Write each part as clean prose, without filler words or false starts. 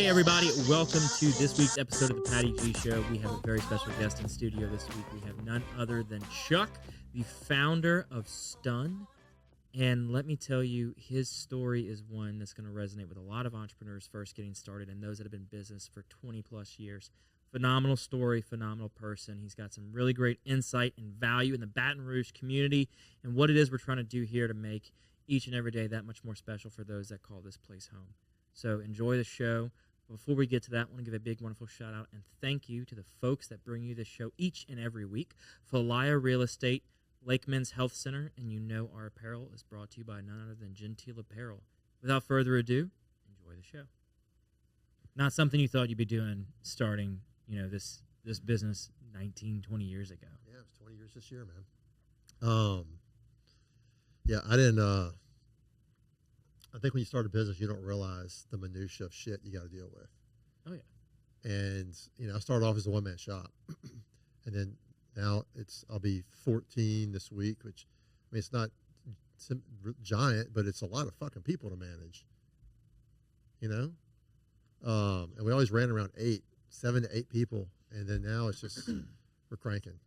Hey everybody, welcome to this week's episode of the Patty G Show. We have a very special guest in studio this week. We have none other than Chuck, the founder of Stun. And let me tell you, his story is one that's going to resonate with a lot of entrepreneurs first getting started and those that have been in business for 20 plus years. Phenomenal story, phenomenal person. He's got some really great insight and value in the Baton Rouge community and what it is we're trying to do here to make each and every day that much more special for those that call this place home. So enjoy the show. Before we get to that, I want to give a big, wonderful shout out and thank you to the folks that bring you this show each and every week. Falaya Real Estate, Lakeman's Health Center, and you know our apparel is brought to you by none other than Gentile Apparel. Without further ado, enjoy the show. Not something you thought you'd be doing starting, this business 19, 20 years ago. Yeah, it was 20 years this year, man. Yeah, I didn't, I think when you start a business, you don't realize the minutia of shit you got to deal with. Oh, yeah. And, I started off as a one-man shop. And then now I'll be 14 this week, which, it's not giant, but it's a lot of fucking people to manage, And we always ran around 7 to 8 people. And then now it's just, we're cranking,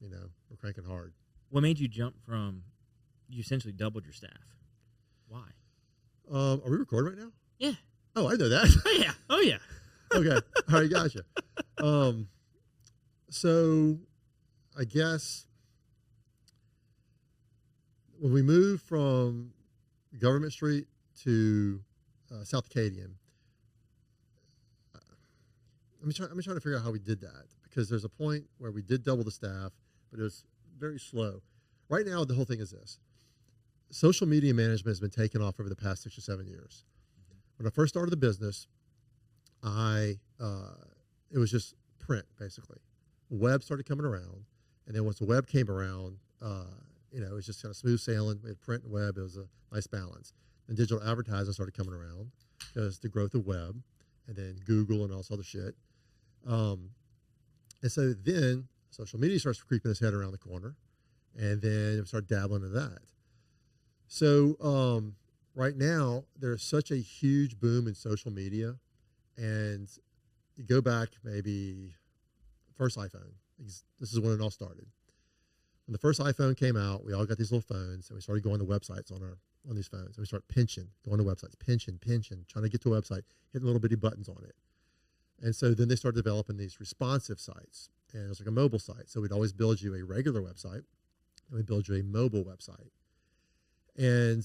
we're cranking hard. What made you jump from, you essentially doubled your staff? Why? Are we recording right now? Yeah. Oh, I know that. Oh, yeah. Okay. All right. Gotcha. So I guess when we moved from Government Street to South Acadian, I'm trying to figure out how we did that, because there's a point where we did double the staff, but it was very slow. Right now, the whole thing is this. Social media management has been taken off over the past 6 or 7 years. When I first started the business, it was just print, basically. Web started coming around, and then once the web came around, it was just kind of smooth sailing. We had print and web. It was a nice balance. Then digital advertising started coming around because the growth of web, and then Google and all this other shit. And so then social media starts creeping its head around the corner, and then we started dabbling into that. So right now, there's such a huge boom in social media, and you go back maybe first iPhone. This is when it all started. When the first iPhone came out, we all got these little phones, and we started going to websites on these phones. And we started going to websites, pinching, trying to get to a website, hitting little bitty buttons on it. And so then they started developing these responsive sites, and it was like a mobile site. So we'd always build you a regular website, and we'd build you a mobile website. And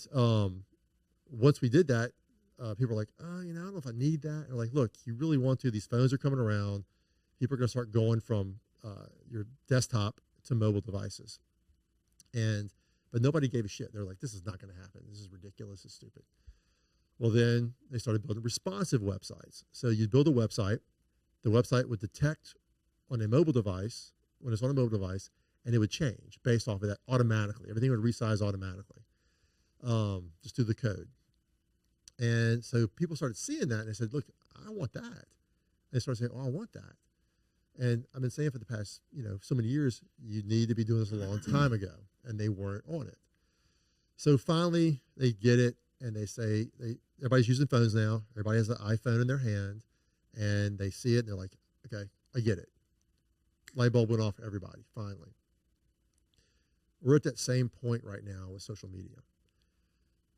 once we did that, people were like, I don't know if I need that. And we're like, look, you really want to. These phones are coming around. People are going to start going from your desktop to mobile devices. But nobody gave a shit. They're like, this is not going to happen. This is ridiculous. It's stupid. Well, then they started building responsive websites. So you'd build a website. The website would detect on a mobile device, when it's on a mobile device, and it would change based off of that automatically. Everything would resize automatically. Just through the code. And so people started seeing that, and they said, look, I want that. And they started saying, I want that. And I've been saying for the past, so many years, you need to be doing this a long time ago, and they weren't on it. So finally, they get it, and they say, everybody's using phones now. Everybody has an iPhone in their hand, and they see it, and they're like, okay, I get it. Light bulb went off for everybody, finally. We're at that same point right now with social media.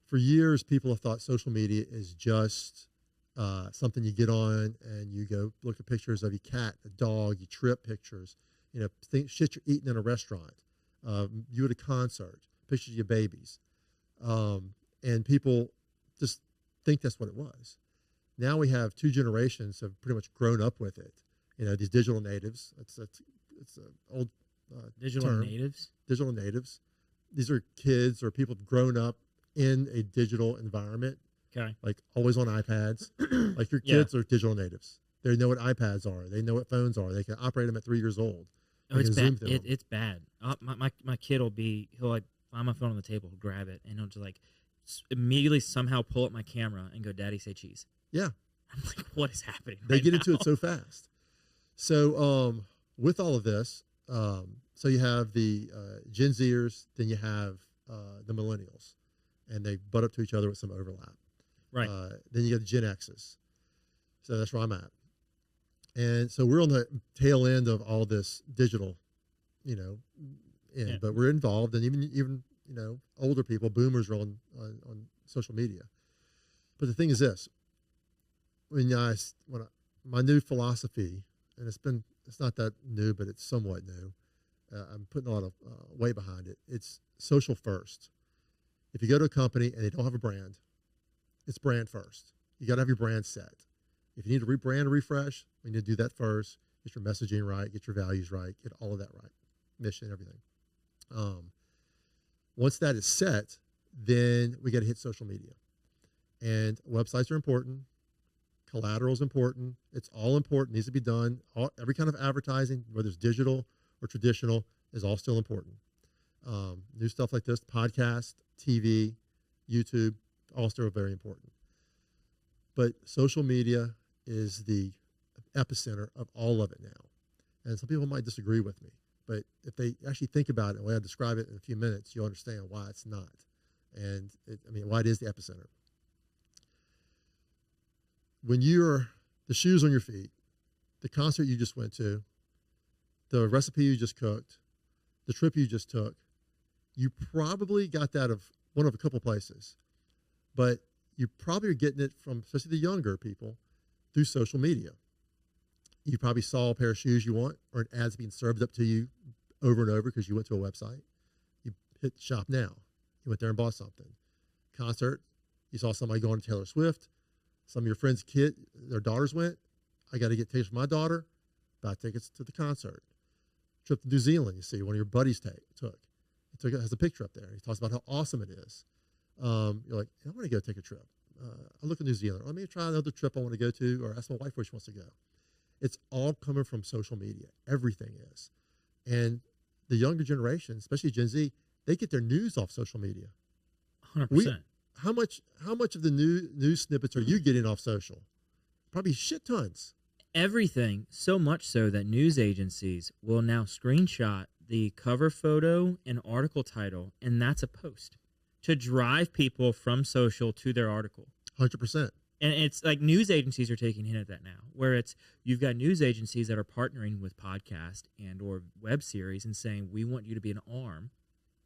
For years, people have thought social media is just something you get on and you go look at pictures of your cat, a dog, you trip pictures, shit you're eating in a restaurant, you at a concert, pictures of your babies. And people just think that's what it was. Now we have 2 generations have pretty much grown up with it. These digital natives. It's an old Digital term. natives? Digital natives. These are kids or people who've grown up in a digital environment, Okay. like always on iPads. Like your kids are digital natives. They know what iPads are. They know what phones are. They can operate them at 3 years old. Oh, it's bad. It's bad. My kid he'll like find my phone on the table, he'll grab it, and he'll just like immediately somehow pull up my camera and go, "Daddy, say cheese." Yeah. I'm like, what is happening? They get into it so fast. So with all of this, so you have the Gen Zers, then you have the millennials, and they butt up to each other with some overlap. Right. Then you got the Gen X's. So that's where I'm at. And so we're on the tail end of all this digital, you know, but we're involved, and even older people, boomers, are on social media. But the thing is this: my new philosophy, and it's not that new, but it's somewhat new. I'm putting a lot of weight behind it. It's social first. If you go to a company and they don't have a brand, it's brand first. You got to have your brand set. If you need to rebrand or refresh, we need to do that first. Get your messaging right, get your values right, get all of that right, mission, everything. Once that is set, then we got to hit social media. And websites are important. Collateral is important. It's all important. Needs to be done. Every kind of advertising, whether it's digital or traditional, is all still important. New stuff like this, podcast, TV, YouTube, all still very important. But social media is the epicenter of all of it now. And some people might disagree with me, but if they actually think about it, the way I describe it in a few minutes, you'll understand why it's not. And why it is the epicenter. When the shoes on your feet, the concert you just went to, the recipe you just cooked, the trip you just took, you probably got that of one of a couple places. But you probably are getting it from, especially the younger people, through social media. You probably saw a pair of shoes you want, or an ad's being served up to you over and over because you went to a website. You hit shop now. You went there and bought something. Concert, you saw somebody going to Taylor Swift. Some of your friends' their daughters went. I got to get tickets for my daughter. Buy tickets to the concert. Trip to New Zealand, you see, one of your buddies took. It has a picture up there. He talks about how awesome it is. You're like, I want to go take a trip. I look at New Zealand. Let me try another trip I want to go to, or ask my wife where she wants to go. It's all coming from social media. Everything is. And the younger generation, especially Gen Z, they get their news off social media. 100%. How much of the news snippets are you getting off social? Probably shit tons. Everything, so much so that news agencies will now screenshot the cover photo and article title, and that's a post to drive people from social to their article. 100%. And it's like news agencies are taking a hint at that now, where you've got news agencies that are partnering with podcast and or web series and saying, we want you to be an arm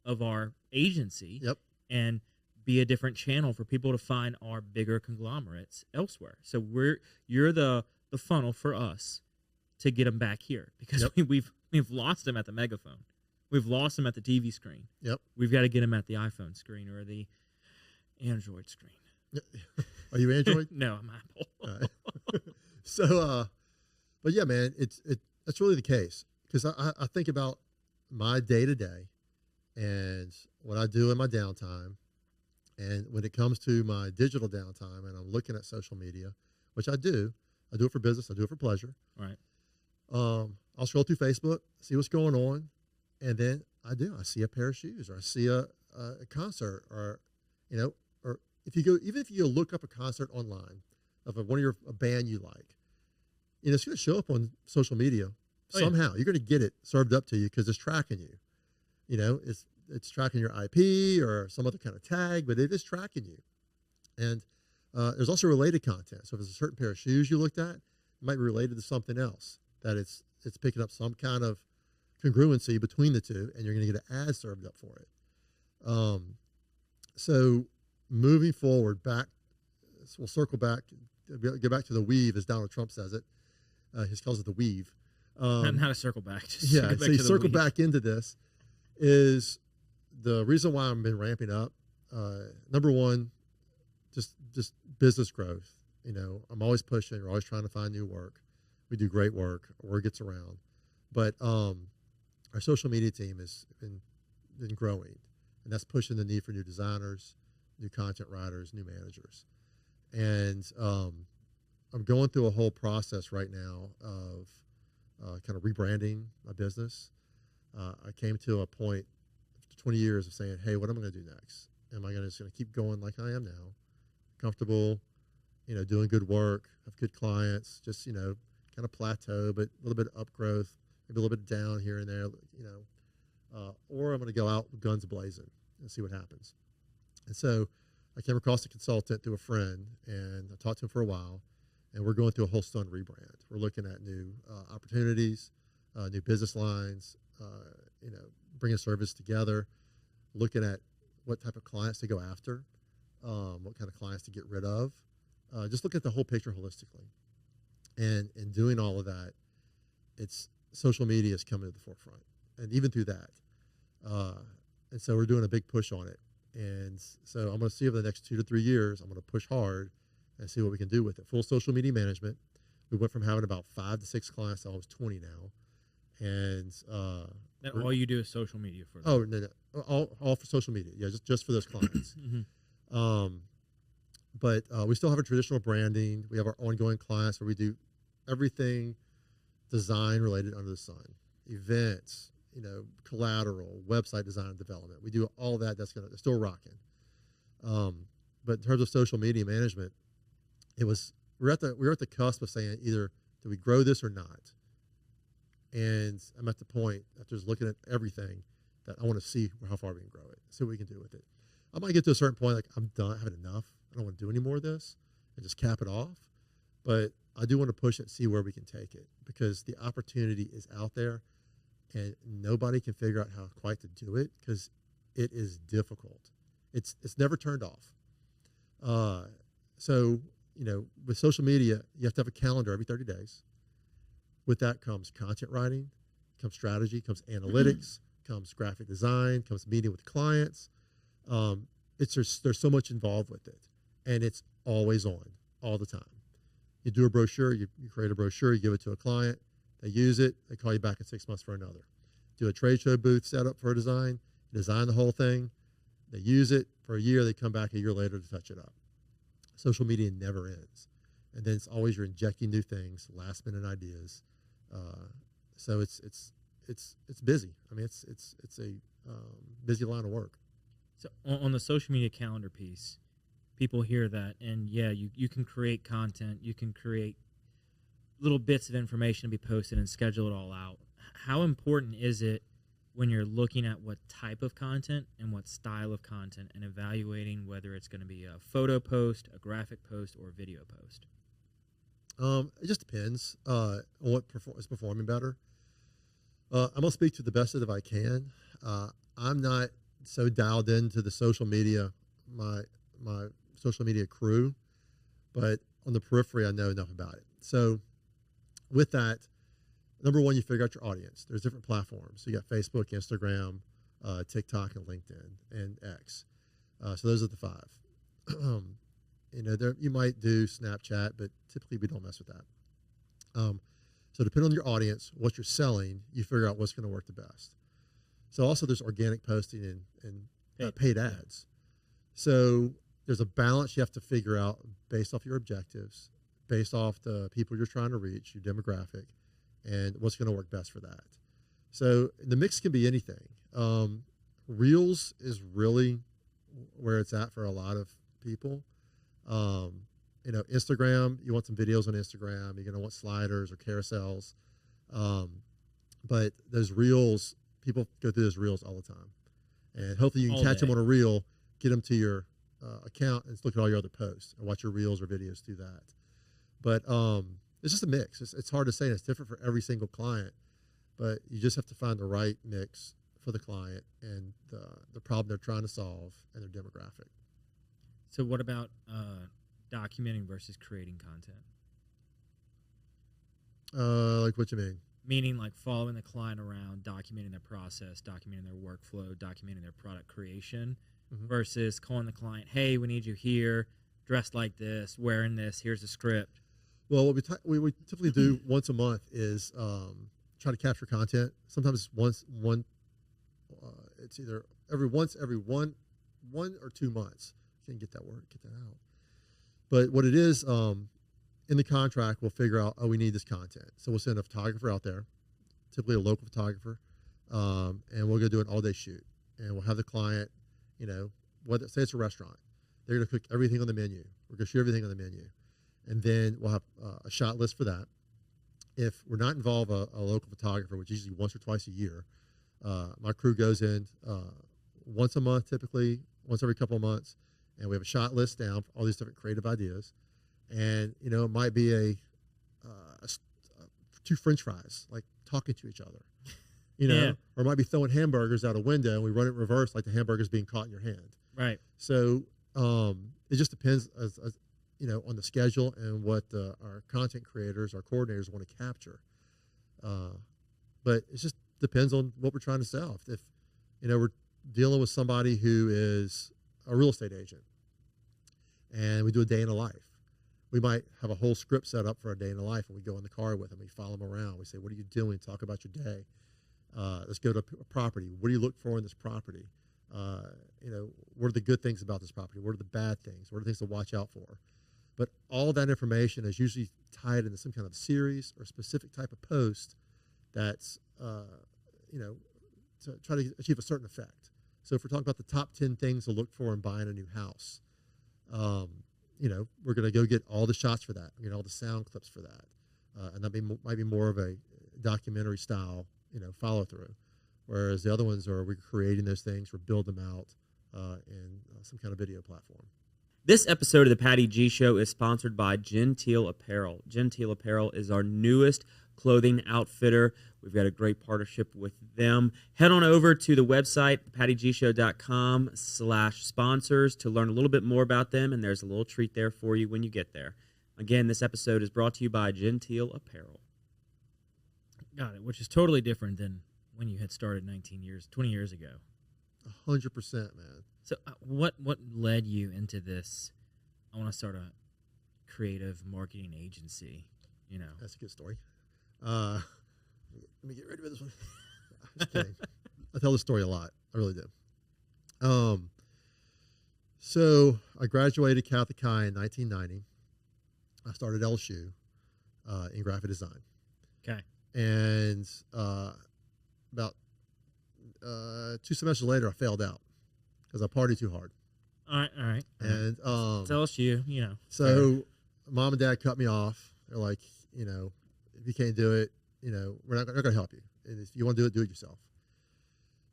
of our agency. Yep. And be a different channel for people to find our bigger conglomerates elsewhere. So you're the funnel for us to get them back here, because we've lost them at the megaphone. We've lost them at the TV screen. Yep. We've got to get them at the iPhone screen or the Android screen. Are you Android? No, I'm Apple. So, but yeah, man, that's really the case, because I think about my day to day and what I do in my downtime. And when it comes to my digital downtime and I'm looking at social media, which I do it for business, I do it for pleasure. Right. I'll scroll through Facebook, see what's going on, and then I see a pair of shoes, or I see a concert, or or even if you look up a concert online of a band you like, it's going to show up on social media somehow. Yeah. You're going to get it served up to you because it's tracking you. It's tracking your IP or some other kind of tag, but it is tracking you. And there's also related content. So if there's a certain pair of shoes you looked at, it might be related to something else, that it's picking up some kind of congruency between the two, and you're going to get an ad served up for it. So moving forward, we'll circle back, get back to the weave, as Donald Trump says it. He calls it the weave. Not a circle back. So you circle back into this is the reason why I've been ramping up. Number one, just business growth. I'm always pushing. We're always trying to find new work. We do great work. Word gets around. But our social media team has been growing, and that's pushing the need for new designers, new content writers, new managers. And I'm going through a whole process right now of kind of rebranding my business. I came to a point after 20 years of saying, hey, what am I going to do next? Am I just going to keep going like I am now, comfortable, doing good work, have good clients, just, kind of plateau, but a little bit of upgrowth, maybe a little bit down here and there, or I'm going to go out guns blazing and see what happens. And so I came across a consultant through a friend, and I talked to him for a while, and we're going through a whole Stun rebrand. We're looking at new opportunities, new business lines, bringing service together, looking at what type of clients to go after, what kind of clients to get rid of. Just look at the whole picture holistically. And in doing all of that, it's social media is coming to the forefront, and even through that. And so we're doing a big push on it. And so I'm going to see over the next 2 to 3 years, I'm going to push hard and see what we can do with it. Full social media management. We went from having about 5 to 6 clients to almost 20 now. And all you do is social media for them. Oh, no. All for social media. Yeah, just for those clients. But we still have our traditional branding. We have our ongoing clients where we do everything design related under the sun. Events, collateral, website design and development. We do all that. That's still rocking. But in terms of social media management, we're at the cusp of saying either do we grow this or not. And I'm at the point after just looking at everything that I want to see how far we can grow it, see what we can do with it. I might get to a certain point like I'm done, I have enough. I don't want to do any more of this and just cap it off. But I do want to push it and see where we can take it because the opportunity is out there and nobody can figure out how quite to do it because it is difficult. It's never turned off. So, with social media, you have to have a calendar every 30 days. With that comes content writing, comes strategy, comes analytics, comes graphic design, comes meeting with clients. There's so much involved with it, and it's always on, all the time. You do a brochure, you create a brochure, you give it to a client, they use it, they call you back in 6 months for another. Do a trade show booth setup for a design, you design the whole thing, they use it for a year, they come back a year later to touch it up. Social media never ends, and then it's always you're injecting new things, last minute ideas. So it's busy. I mean, it's a busy line of work. So on the social media calendar piece, people hear that, and yeah, you can create content, you can create little bits of information to be posted and schedule it all out. How important is it when you're looking at what type of content and what style of content and evaluating whether it's going to be a photo post, a graphic post, or a video post? It just depends on what is performing better. I'm going to speak to the best of it if I can. I'm not so dialed into the social media, my social media crew, but on the periphery, I know enough about it. So with that, number one, you figure out your audience. There's different platforms. So you got Facebook, Instagram, TikTok, and LinkedIn, and X. So those are the 5. You might do Snapchat, but typically we don't mess with that. So depending on your audience, what you're selling, you figure out what's going to work the best. So also there's organic posting and paid ads. So there's a balance you have to figure out based off your objectives, based off the people you're trying to reach, your demographic, and what's going to work best for that. So the mix can be anything. Reels is really where it's at for a lot of people. Instagram, you want some videos on Instagram, you're going to want sliders or carousels. But those reels, people go through those reels all the time. And hopefully you can catch them on a reel, get them to your account and look at all your other posts and watch your reels or videos through that. But it's just a mix. It's hard to say. It's different for every single client, but you just have to find the right mix for the client and the problem they're trying to solve and their demographic. So what about documenting versus creating content? Like what you mean? Meaning like following the client around, documenting their process, documenting their workflow, documenting their product creation, versus calling the client, hey, we need you here, dressed like this, wearing this, here's a script. Well, what we typically do once a month is try to capture content. Sometimes it's either every one or 2 months. Can't get that out. But what it is, in the contract, we'll figure out, we need this content. So we'll send a photographer out there, typically a local photographer, and we'll go do an all-day shoot. And we'll have the client, say it's a restaurant. They're going to cook everything on the menu. We're going to shoot everything on the menu. And then we'll have a shot list for that. If we're not involved a local photographer, which is usually once or twice a year, my crew goes in once a month, typically, once every couple of months, and we have a shot list down for all these different creative ideas. And it might be two French fries like talking to each other. Yeah. Or it might be throwing hamburgers out a window and we run it in reverse like the hamburger's being caught in your hand. Right. So it just depends as on the schedule and what our content creators, our coordinators want to capture. But it just depends on what we're trying to sell. If we're dealing with somebody who is a real estate agent and we do a day in the life, we might have a whole script set up for a day in the life, and we go in the car with them. We follow them around. We say, "What are you doing? Talk about your day. Let's go to a property. What do you look for in this property? What are the good things about this property? What are the bad things? What are the things to watch out for?" But all that information is usually tied into some kind of series or specific type of post that's, to try to achieve a certain effect. So if we're talking about the top 10 things to look for in buying a new house, we're going to go get all the shots for that, all the sound clips for that. And that might be more of a documentary style, follow through. Whereas the other ones we're creating those things, we're building them out in some kind of video platform. This episode of the Patty G Show is sponsored by Genteel Apparel. Genteel Apparel is our newest clothing outfitter. We've got a great partnership with them. Head on over to the website, pattygshow.com/sponsors, to learn a little bit more about them, and there's a little treat there for you when you get there. Again, this episode is brought to you by Genteel Apparel. Got it, which is totally different than when you had started 20 years ago. 100%, man. So what led you into this? I want to start a creative marketing agency. That's a good story. Let me get ready for this one. Just kidding. I tell this story a lot. I really do. So I graduated Catholic High in 1990. I started LSU in graphic design. Okay. And about 2 semesters later, I failed out because I partied too hard. All right. And it's LSU, So mom and dad cut me off. They're like, if you can't do it, we're not going to help you. And if you want to do it yourself.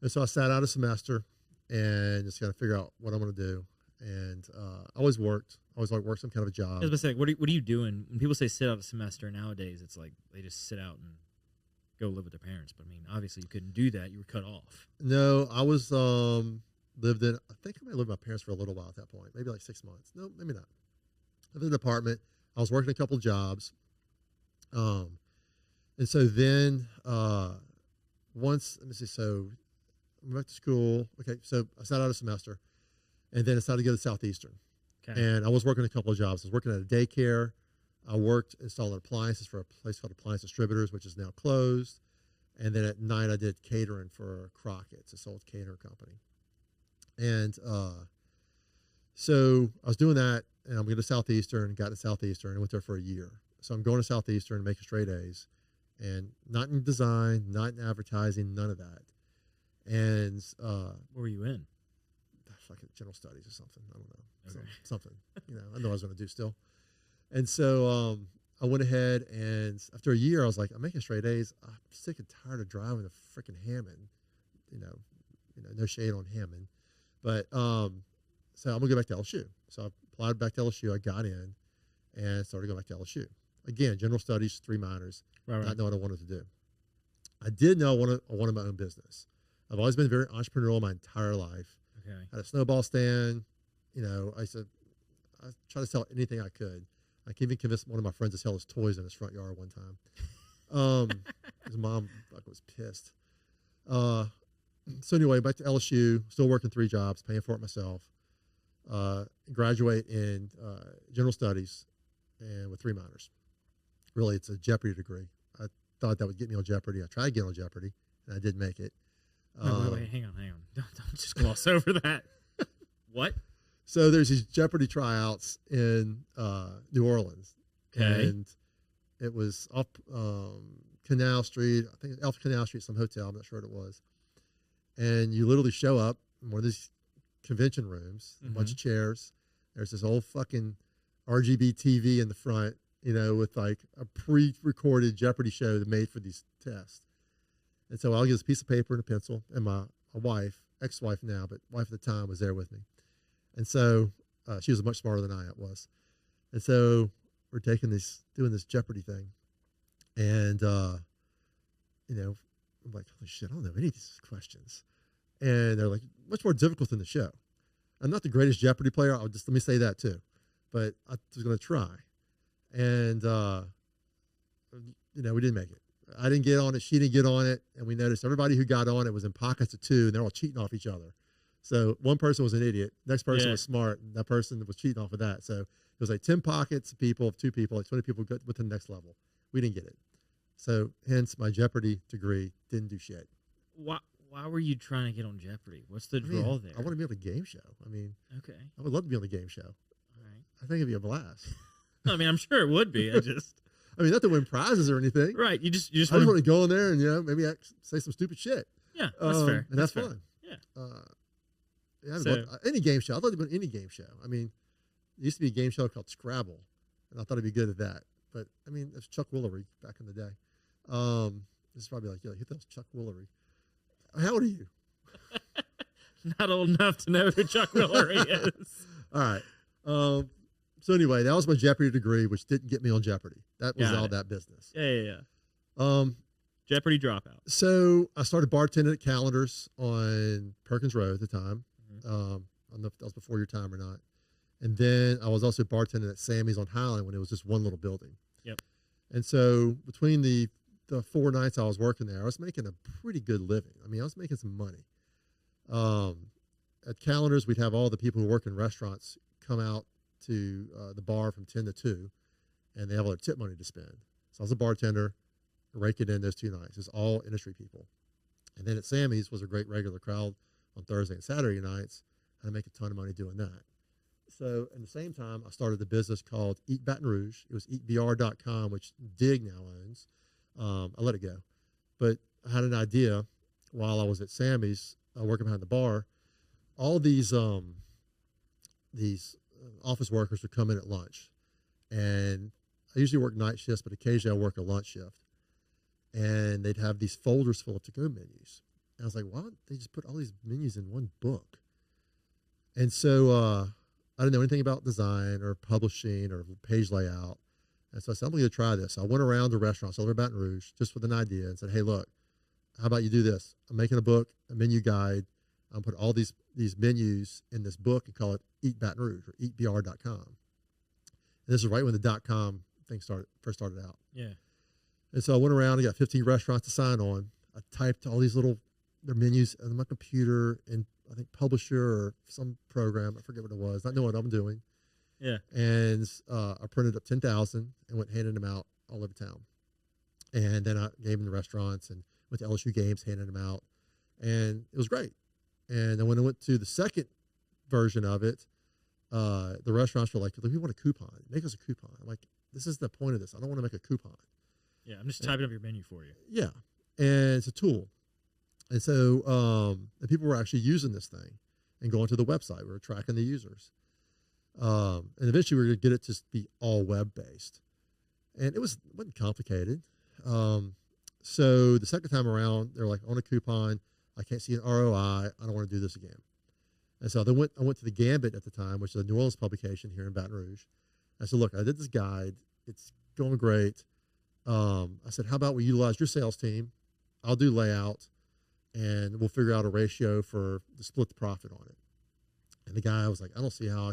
And so I sat out a semester and just got to figure out what I'm going to do. And I always worked. I always worked some kind of a job. I was about to say, what are you doing? When people say sit out a semester nowadays, it's like they just sit out and go live with their parents. But I mean, obviously you couldn't do that. You were cut off. No, I was lived in. I think I might have lived with my parents for a little while at that point, maybe like 6 months. No, maybe not. I lived in an apartment. I was working a couple of jobs. And so then once, let me see. So I went back to school. Okay, so I sat out a semester, and then I decided to go to Southeastern. Okay. And I was working a couple of jobs. I was working at a daycare. I worked installing appliances for a place called Appliance Distributors, which is now closed. And then at night, I did catering for Crockett's, a sold catering company. And so I was doing that, and I'm going to Southeastern, got to Southeastern, and went there for a year. So I'm going to Southeastern, making straight A's, and not in design, not in advertising, none of that. And what were you in? Fucking general studies or something. I don't know. Okay. Something. I know I was going to do still. And so I went ahead, and after a year, I was like, I'm making straight A's. I'm sick and tired of driving to freaking Hammond. No shade on Hammond. But so I'm going to go back to LSU. So I applied back to LSU. I got in and started going back to LSU. Again, general studies, 3 minors, Right. not knowing what I wanted to do. I did know I wanted my own business. I've always been very entrepreneurial my entire life. Okay. I had a snowball stand. I tried to sell anything I could. I even convinced one of my friends to sell his toys in his front yard one time. His mom was pissed. So anyway, back to LSU, still working 3 jobs, paying for it myself. Graduate in general studies and with 3 minors. Really, it's a Jeopardy degree. I thought that would get me on Jeopardy. I tried to get on Jeopardy, and I did make it. Wait, hang on. Don't just gloss over that. What? So there's these Jeopardy tryouts in New Orleans. Okay. And it was off Canal Street. I think off Canal Street, some hotel. I'm not sure what it was. And you literally show up in one of these convention rooms, a bunch of chairs. There's this old fucking RGB TV in the front, with like a pre-recorded Jeopardy show that made for these tests. And so I'll get this piece of paper and a pencil, and my wife, ex-wife now, but wife at the time, was there with me. And so she was much smarter than I was. And so we're doing this Jeopardy thing, and you know, I'm like, holy shit, I don't know any of these questions, and they're like, much more difficult than the show. I'm not the greatest Jeopardy player. Let me say that too, but I was going to try, and you know, we didn't make it. I didn't get on it. She didn't get on it, and we noticed everybody who got on it was in pockets of two, and they're all cheating off each other. So one person was an idiot, next person was smart, and that person was cheating off of that. So it was like 10 pockets of people, of 2 people, like 20 people got with the next level. We didn't get it. So hence my Jeopardy degree didn't do shit. Why were you trying to get on Jeopardy? What's the draw there? I want to be on the game show. I mean, okay, I would love to be on the game show. All right. I think it'd be a blast. I mean, I'm sure it would be. I mean, not to win prizes or anything. Right. You just I just want to go in there and, you know, maybe say some stupid shit. Yeah, that's fair. And that's fair. fun. Yeah. Yeah, any game show. I'd love to be on any game show. I mean, there used to be a game show called Scrabble, and I thought I'd be good at that. But, I mean, it's Chuck Woolery back in the day. This is probably like, who the hell's Chuck Woolery? How old are you? Not old enough to know who Chuck Woolery is. All right. So anyway, that was my Jeopardy degree, which didn't get me on Jeopardy. That was all that business. Yeah. Jeopardy dropout. So I started bartending at Calendars on Perkins Road at the time. I don't know if that was before your time or not. And then I was also bartending at Sammy's on Highland when it was just one little building. Yep. And so between the 4 nights I was working there, I was making a pretty good living. I mean, I was making some money. At Calendars, we'd have all the people who work in restaurants come out to the bar from 10 to 2, and they have all their tip money to spend. So I was a bartender, rake it in those 2 nights. It's all industry people. And then at Sammy's was a great regular crowd on Thursday and Saturday nights. I make a ton of money doing that. So at the same time, I started a business called Eat Baton Rouge. It was eatbr.com, which Dig now owns. I let it go. But I had an idea while I was at Sammy's working behind the bar. All these office workers would come in at lunch. And I usually work night shifts, but occasionally I work a lunch shift. And they'd have these folders full of to-go menus. And I was like, why don't they just put all these menus in one book? And so I didn't know anything about design or publishing or page layout. And so I said, I'm going to try this. So I went around to restaurants all over Baton Rouge just with an idea and said, hey, look, how about you do this? I'm making a book, a menu guide. I'm putting all these menus in this book and call it Eat Baton Rouge or eatbr.com. And this is right when the .com thing first started out. Yeah. And so I went around and got 15 restaurants to sign on. I typed all these their menus on my computer in, I think, Publisher or some program. I forget what it was. Not knowing what I'm doing. Yeah. And I printed up 10,000 and went handing them out all over town. And then I gave them to restaurants and went to LSU games, handing them out. And it was great. And then when I went to the second version of it, the restaurants were like, we want a coupon. Make us a coupon. I'm like, this is the point of this. I don't want to make a coupon. Yeah, I'm just typing up your menu for you. Yeah. And it's a tool. And so and people were actually using this thing and going to the website. We were tracking the users. And eventually we were going to get it to be all web-based. And it wasn't complicated. So the second time around, they're like, on a coupon, I can't see an ROI. I don't want to do this again. And so I went to the Gambit at the time, which is a New Orleans publication here in Baton Rouge. I said, look, I did this guide. It's going great. I said, how about we utilize your sales team? I'll do layout, and we'll figure out a ratio to split the profit on it. And the guy was like, I don't see how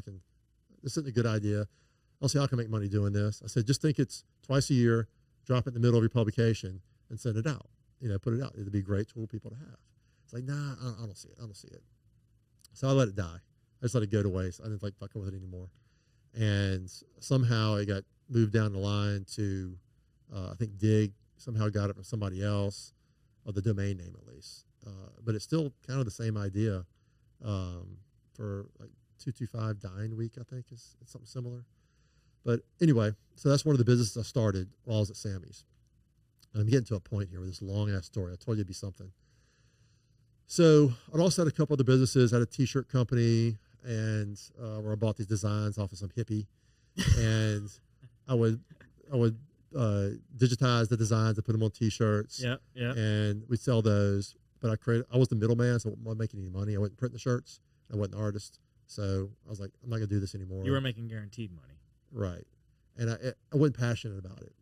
this isn't a good idea. I don't see how I can make money doing this. I said, just think it's twice a year, drop it in the middle of your publication, and send it out. Put it out. It'd be a great tool for people to have. It's like, nah, I don't see it. I don't see it. So I let it die. I just let it go to waste. I didn't like fucking with it anymore. And somehow it got moved down the line to, I think Dig somehow got it from somebody else, or the domain name at least. But it's still kind of the same idea for like 225 Dine Week, I think it's something similar. But anyway, so that's one of the businesses I started while I was at Sammy's. And I'm getting to a point here with this long-ass story. I told you it'd be something. So I'd also had a couple other businesses. I had a T-shirt company, and where I bought these designs off of some hippie. And I would digitize the designs and put them on T-shirts. Yeah, yeah. And we'd sell those. But I was the middleman, so I wasn't making any money. I wasn't printing the shirts. I wasn't an artist. So I was like, I'm not going to do this anymore. You were making guaranteed money. Right. and I wasn't passionate about it.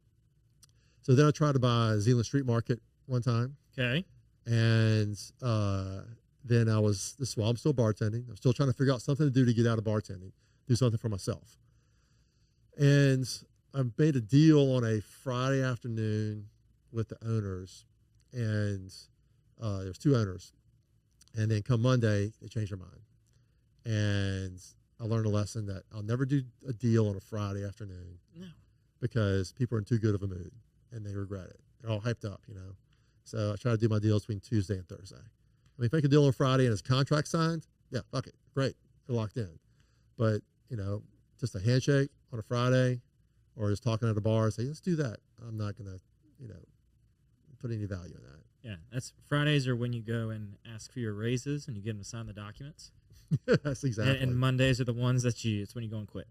So then I tried to buy Zealand Street Market one time. Okay. And then this is while I'm still bartending. I'm still trying to figure out something to do to get out of bartending, do something for myself. And I made a deal on a Friday afternoon with the owners, and there's 2 owners. And then come Monday, they changed their mind. And I learned a lesson that I'll never do a deal on a Friday afternoon. No. Because people are in too good of a mood, and they regret it. They're all hyped up, So I try to do my deals between Tuesday and Thursday. I mean, if I make a deal on Friday and it's contract signed, yeah, fuck it. Great. They're locked in. But, just a handshake on a Friday or just talking at a bar, say, let's do that. I'm not going to, put any value in that. Yeah, that's Fridays are when you go and ask for your raises and you get them to sign the documents. That's exactly. And Mondays are the ones that it's when you go and quit.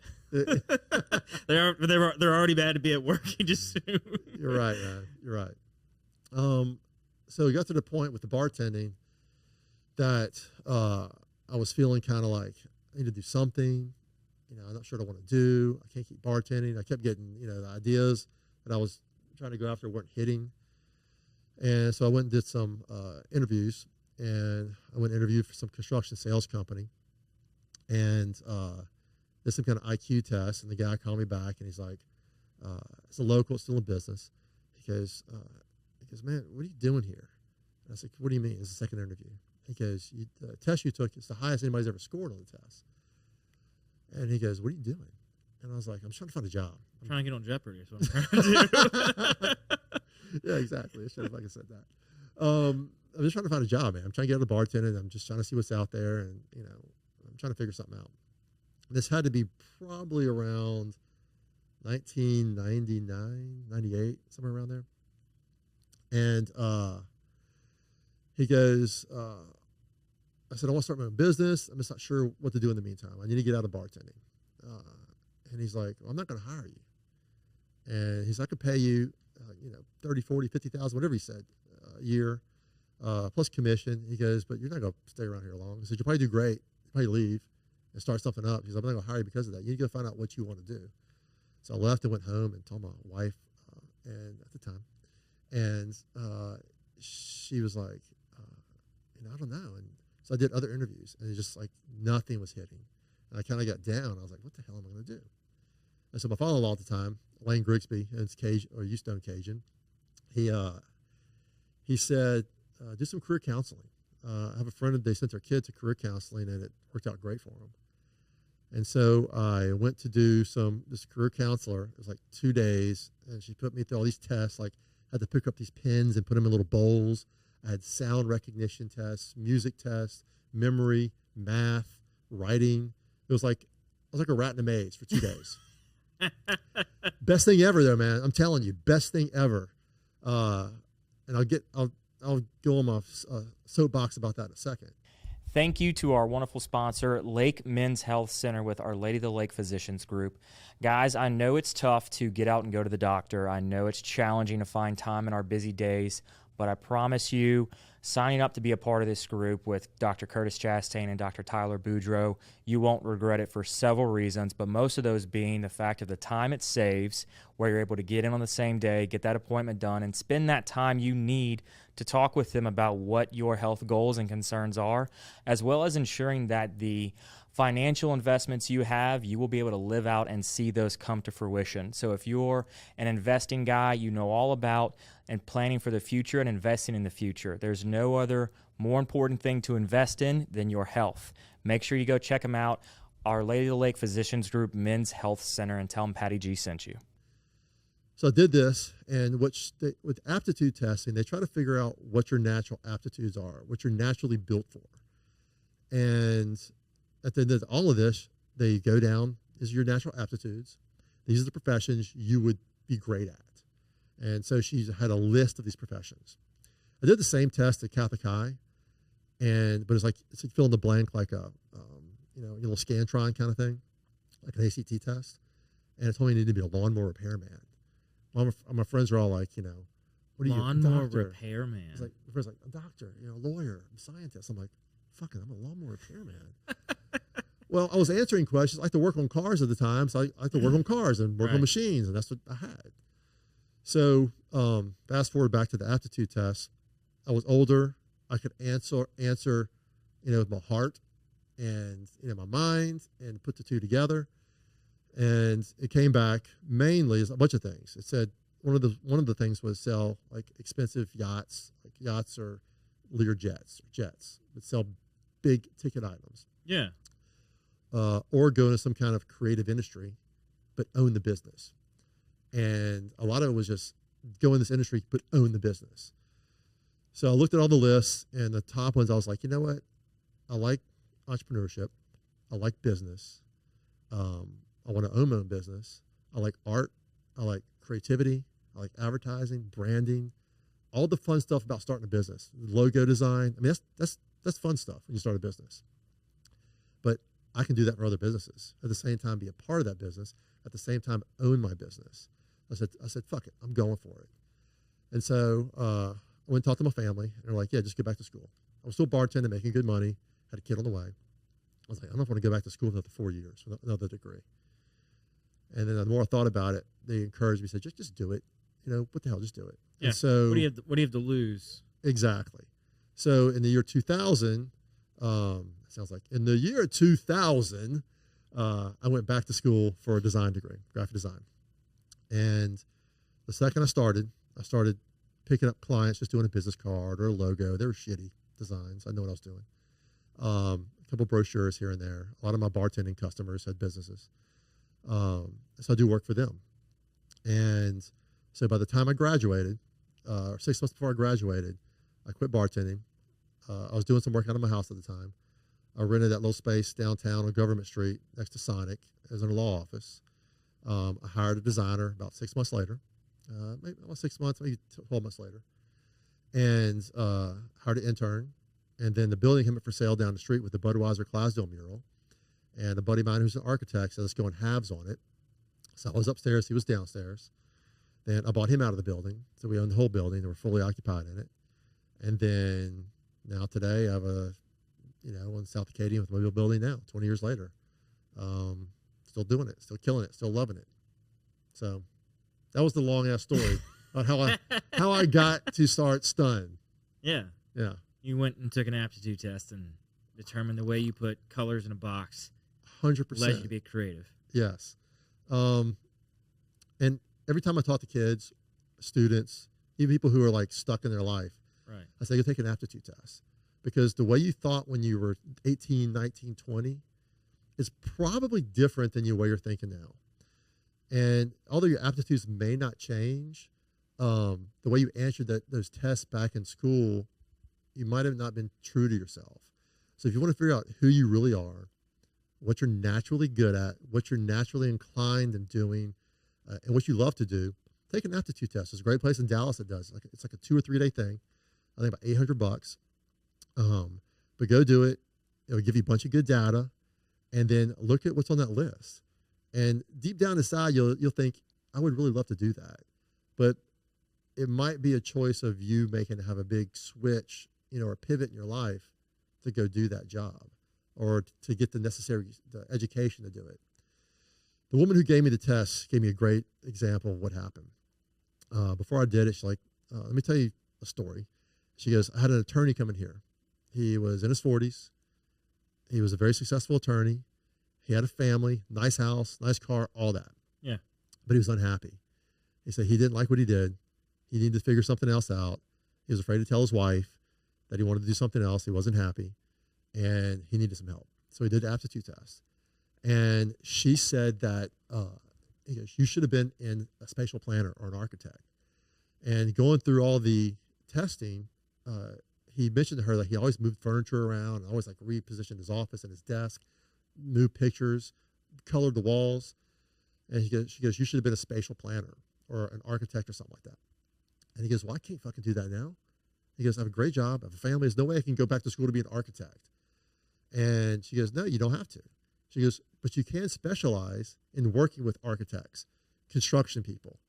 they're already bad to be at work. You just You're right, man. You're right. So we got to the point with the bartending that I was feeling kind of like I need to do something. I'm not sure what I want to do. I can't keep bartending. I kept getting, the ideas that I was trying to go after weren't hitting. And so I went and did some interviews, and I went and interviewed for some construction sales company, and did some kind of IQ test. And the guy called me back, and he's like, "It's a local, still in business." He goes, "Man, what are you doing here?" And I said, "What do you mean?" It's the second interview. He goes, "The test you took is the highest anybody's ever scored on the test." And he goes, "What are you doing?" And I was like, "I'm just trying to find a job. I'm trying to get on Jeopardy is what I'm trying to do." Yeah, exactly. I should have fucking said that. I'm just trying to find a job, man. I'm trying to get out of bartending. I'm just trying to see what's out there, and I'm trying to figure something out. This had to be probably around 1999, 98, somewhere around there. And he goes, I said, I want to start my own business. I'm just not sure what to do in the meantime. I need to get out of bartending. And he's like, well, I'm not going to hire you. And he's like, I could pay you, 30, 40, 50,000, whatever he said, a year, plus commission. He goes, but you're not going to stay around here long. He said, you'll probably do great. You'll probably leave and start something up. He's like, I'm not going to hire you because of that. You need to go find out what you want to do. So I left and went home and told my wife, and at the time, and she was like, I don't know. And so I did other interviews, and it just like nothing was hitting. And I kind of got down. I was like, what the hell am I going to do? And so my father-in-law at the time, Lane Grigsby, and it's Cajun, or Houston Cajun, he said, do some career counseling. I have a friend, they sent their kid to career counseling, and it worked out great for him. And so I went to do this career counselor. It was like 2 days, and she put me through all these tests, like I had to pick up these pins and put them in little bowls. I had sound recognition tests, music tests, memory, math, writing. It was like I was like a rat in a maze for 2 days. Best thing ever, though, man. I'm telling you, best thing ever. And I'll go on my soapbox about that in a second. Thank you to our wonderful sponsor, Lake Men's Health Center with Our Lady of the Lake Physicians Group. Guys, I know it's tough to get out and go to the doctor. I know it's challenging to find time in our busy days, but I promise you, signing up to be a part of this group with Dr. Curtis Chastain and Dr. Tyler Boudreau, you won't regret it for several reasons, but most of those being the fact of the time it saves, where you're able to get in on the same day, get that appointment done, and spend that time you need to talk with them about what your health goals and concerns are, as well as ensuring that the financial investments you have, you will be able to live out and see those come to fruition. So if you're an investing guy, you know all about and planning for the future and investing in the future. There's no other more important thing to invest in than your health. Make sure you go check them out, Our Lady of the Lake Physicians Group Men's Health Center, and tell them Patty G sent you. So I did this, and with aptitude testing, they try to figure out what your natural aptitudes are, what you're naturally built for. And at the end of all of this, they go down, is your natural aptitudes. These are the professions you would be great at. And so she had a list of these professions. I did the same test at Catholic High, but it's like fill in the blank, like a your little Scantron kind of thing, like an ACT test. And it told me I needed to be a lawnmower repairman. My friends are all like, what are you? Lawnmower repairman. It's like my friends like a doctor, a lawyer, a scientist. I'm like, fucking, I'm a lawnmower repairman. Well, I was answering questions. I like to work on cars at the time, so I like to work on cars and work on machines, and that's what I had. So fast forward back to the aptitude test. I was older. I could answer, with my heart and my mind, and put the two together. And it came back mainly as a bunch of things. It said one of the things was sell like expensive yachts, like yachts or Lear jets. Would sell big ticket items. Yeah. Or go into some kind of creative industry, but own the business. And a lot of it was just go in this industry, but own the business. So I looked at all the lists, and the top ones, I was like, you know what? I like entrepreneurship. I like business. I want to own my own business. I like art. I like creativity. I like advertising, branding, all the fun stuff about starting a business. Logo design. I mean, that's fun stuff when you start a business. But I can do that for other businesses. At the same time, be a part of that business. At the same time, own my business. I said, fuck it. I'm going for it. And so I went and talked to my family, and they're like, yeah, just get back to school. I was still bartending, making good money, had a kid on the way. I was like, I don't want to go back to school for another 4 years, with another degree. And then the more I thought about it, they encouraged me, said, just do it. What the hell, just do it. Yeah. And so what do you have to lose? Exactly. So in the year 2000, sounds like in the year 2000, I went back to school for a design degree, graphic design. And the second I started picking up clients, just doing a business card or a logo. They were shitty designs. I know what I was doing. A couple brochures here and there. A lot of my bartending customers had businesses. So I do work for them. And so by the time I graduated, 6 months before I graduated, I quit bartending. I was doing some work out of my house at the time. I rented that little space downtown on Government Street next to Sonic as in a law office. I hired a designer about 6 months later, maybe 6 months, maybe 12 months later, and hired an intern. And then the building came up for sale down the street with the Budweiser Clydesdale mural. And a buddy of mine who's an architect said, let's go in halves on it. So I was upstairs, he was downstairs. Then I bought him out of the building. So we owned the whole building and we're fully occupied in it. And then now today I have on South Acadian with Mobile building now, 20 years later. Still doing it, still killing it, still loving it. So that was the long ass story about how I got to start Stun. Yeah. Yeah. You went and took an aptitude test and determined the way you put colors in a box 100%. led you to be creative. Yes. And every time I talk to kids, students, even people who are like stuck in their life, right, I say, go take an aptitude test. Because the way you thought when you were 18, 19, 20 is probably different than the way you're thinking now. And although your aptitudes may not change, the way you answered those tests back in school, you might have not been true to yourself. So if you want to figure out who you really are, what you're naturally good at, what you're naturally inclined in doing, and what you love to do, take an aptitude test. There's a great place in Dallas that does it. It's like a 2 or 3 day thing. I think about $800. But go do it. It'll give you a bunch of good data, and then look at what's on that list. And deep down inside, you'll think, I would really love to do that. But it might be a choice of you have a big switch, or pivot in your life to go do that job or to get the necessary education to do it. The woman who gave me the test gave me a great example of what happened. Before I did it, she's like, let me tell you a story. She goes, I had an attorney come in here. He was in his 40s. He was a very successful attorney. He had a family, nice house, nice car, all that. Yeah. But he was unhappy. He said he didn't like what he did. He needed to figure something else out. He was afraid to tell his wife that he wanted to do something else. He wasn't happy, and he needed some help. So he did the aptitude test. And she said that he goes, you should have been in a spatial planner or an architect. And going through all the testing, he mentioned to her that he always moved furniture around, and always like repositioned his office and his desk, moved pictures, colored the walls. And she goes, you should have been a spatial planner or an architect or something like that. And he goes, well, I can't fucking do that now. He goes, I have a great job. I have a family. There's no way I can go back to school to be an architect. And she goes, no, you don't have to. She goes, but you can specialize in working with architects, construction people,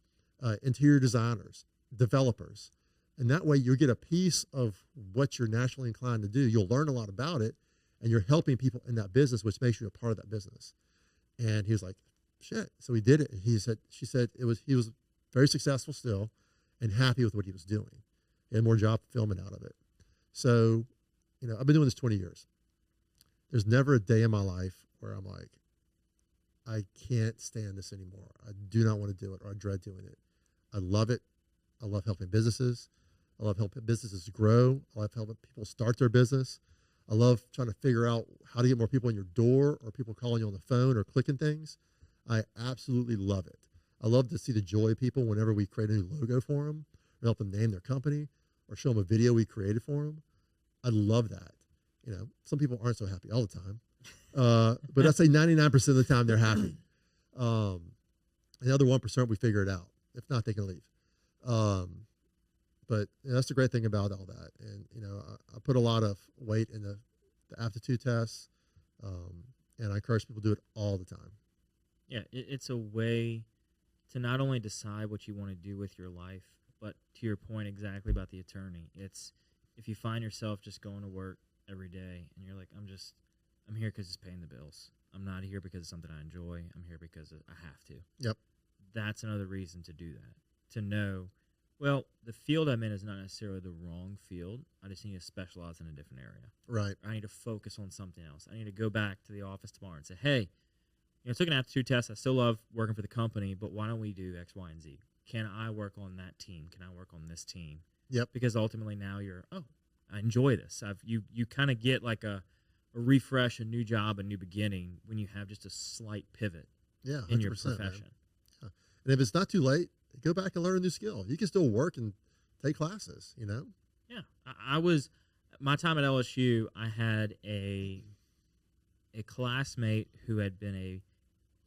interior designers, developers. And that way you'll get a piece of what you're naturally inclined to do. You'll learn a lot about it. and you're helping people in that business, which makes you a part of that business. And he was like, shit. So he did it. And she said he was very successful still and happy with what he was doing. He had more job fulfillment out of it. So, I've been doing this 20 years. There's never a day in my life where I'm like, I can't stand this anymore. I do not want to do it, or I dread doing it. I love it. I love helping businesses. I love helping businesses grow. I love helping people start their business. I love trying to figure out how to get more people in your door, or people calling you on the phone or clicking things. I absolutely love it. I love to see the joy of people whenever we create a new logo for them, or help them name their company, or show them a video we created for them. I love that. Some people aren't so happy all the time. But I'd say 99% of the time they're happy. The other 1%, we figure it out. If not, they can leave. But that's the great thing about all that. And, I put a lot of weight in the aptitude tests, and I encourage people to do it all the time. Yeah, it's a way to not only decide what you want to do with your life, but to your point exactly about the attorney. It's if you find yourself just going to work every day and you're like, I'm here because it's paying the bills. I'm not here because it's something I enjoy. I'm here because I have to. Yep. That's another reason to do that. To know, well, the field I'm in is not necessarily the wrong field. I just need to specialize in a different area. Right. I need to focus on something else. I need to go back to the office tomorrow and say, hey, I took an aptitude test. I still love working for the company, but why don't we do X, Y, and Z? Can I work on that team? Can I work on this team? Yep. Because ultimately now I enjoy this. You kind of get like a refresh, a new job, a new beginning when you have just a slight pivot in your profession. Yeah. And if it's not too late, go back and learn a new skill. You can still work and take classes, Yeah. I was, my time at LSU, I had a classmate who had been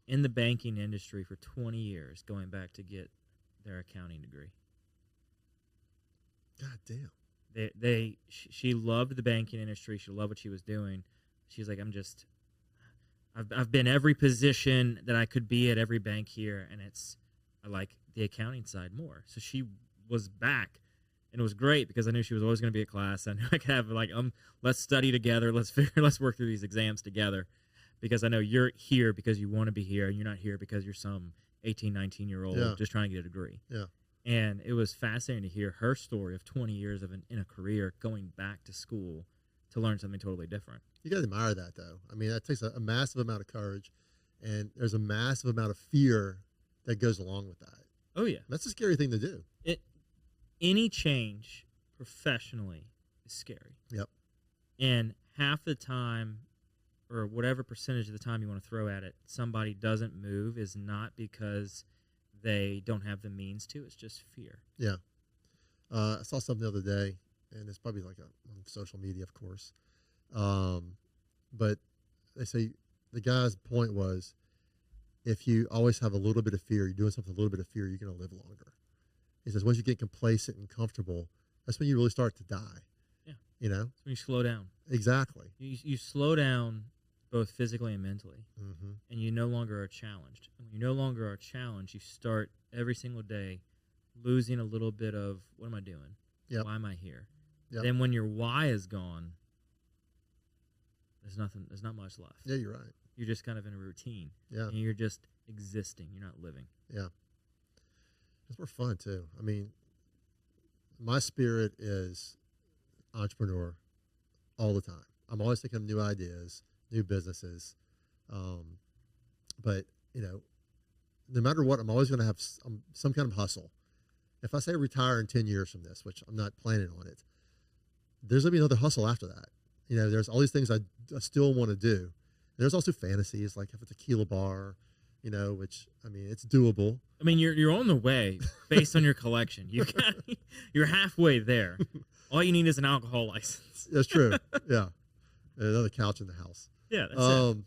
in the banking industry for 20 years, going back to get their accounting degree. God damn. She loved the banking industry. She loved what she was doing. She's like, I've been every position that I could be at every bank here, and I like the accounting side more. So she was back, and it was great because I knew she was always going to be at class. I knew I could have let's study together. Let's work through these exams together, because I know you're here because you want to be here, and you're not here because you're some 18, 19-year-old just trying to get a degree. Yeah. And it was fascinating to hear her story of 20 years in a career going back to school to learn something totally different. You got to admire that, though. I mean, that takes a massive amount of courage, and there's a massive amount of fear that goes along with that. Oh, yeah. That's a scary thing to do. Any change professionally is scary. Yep. And half the time, or whatever percentage of the time you want to throw at it, somebody doesn't move is not because they don't have the means to. It's just fear. Yeah. I saw something the other day, and it's probably on social media, of course. But they say the guy's point was, if you always have a little bit of fear, you're doing something with a little bit of fear, you're going to live longer. He says once you get complacent and comfortable, that's when you really start to die. Yeah. That's when you slow down. Exactly. You slow down both physically and mentally, mm-hmm. and you no longer are challenged. And when you no longer are challenged, you start every single day losing a little bit of, what am I doing? Yep. Why am I here? Yep. Then when your why is gone, there's not much left. Yeah, you're right. You're just kind of in a routine. Yeah. And you're just existing. You're not living. Yeah. It's more fun, too. I mean, my spirit is entrepreneur all the time. I'm always thinking of new ideas, new businesses. But, no matter what, I'm always going to have some kind of hustle. If I say retire in 10 years from this, which I'm not planning on it, there's going to be another hustle after that. There's all these things I still want to do. And there's also fantasies, like have a tequila bar, which, I mean, it's doable. I mean, you're on the way based on your collection. You're halfway there. All you need is an alcohol license. That's true. Yeah. And another couch in the house. Yeah, that's it.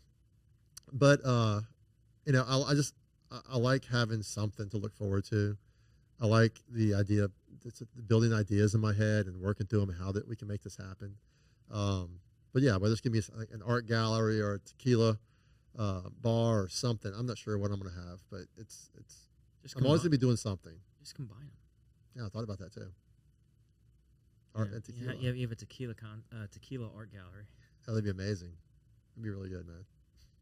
But, I like having something to look forward to. I like the idea of building ideas in my head and working through them and how that we can make this happen. But yeah, whether it's going to be an art gallery or a tequila bar or something, I'm not sure what I'm going to have, but I'm always going to be doing something. Just combine them. Yeah, I thought about that too. Yeah. Art and tequila. You have a tequila art gallery. That'd be amazing. It'd be really good, man.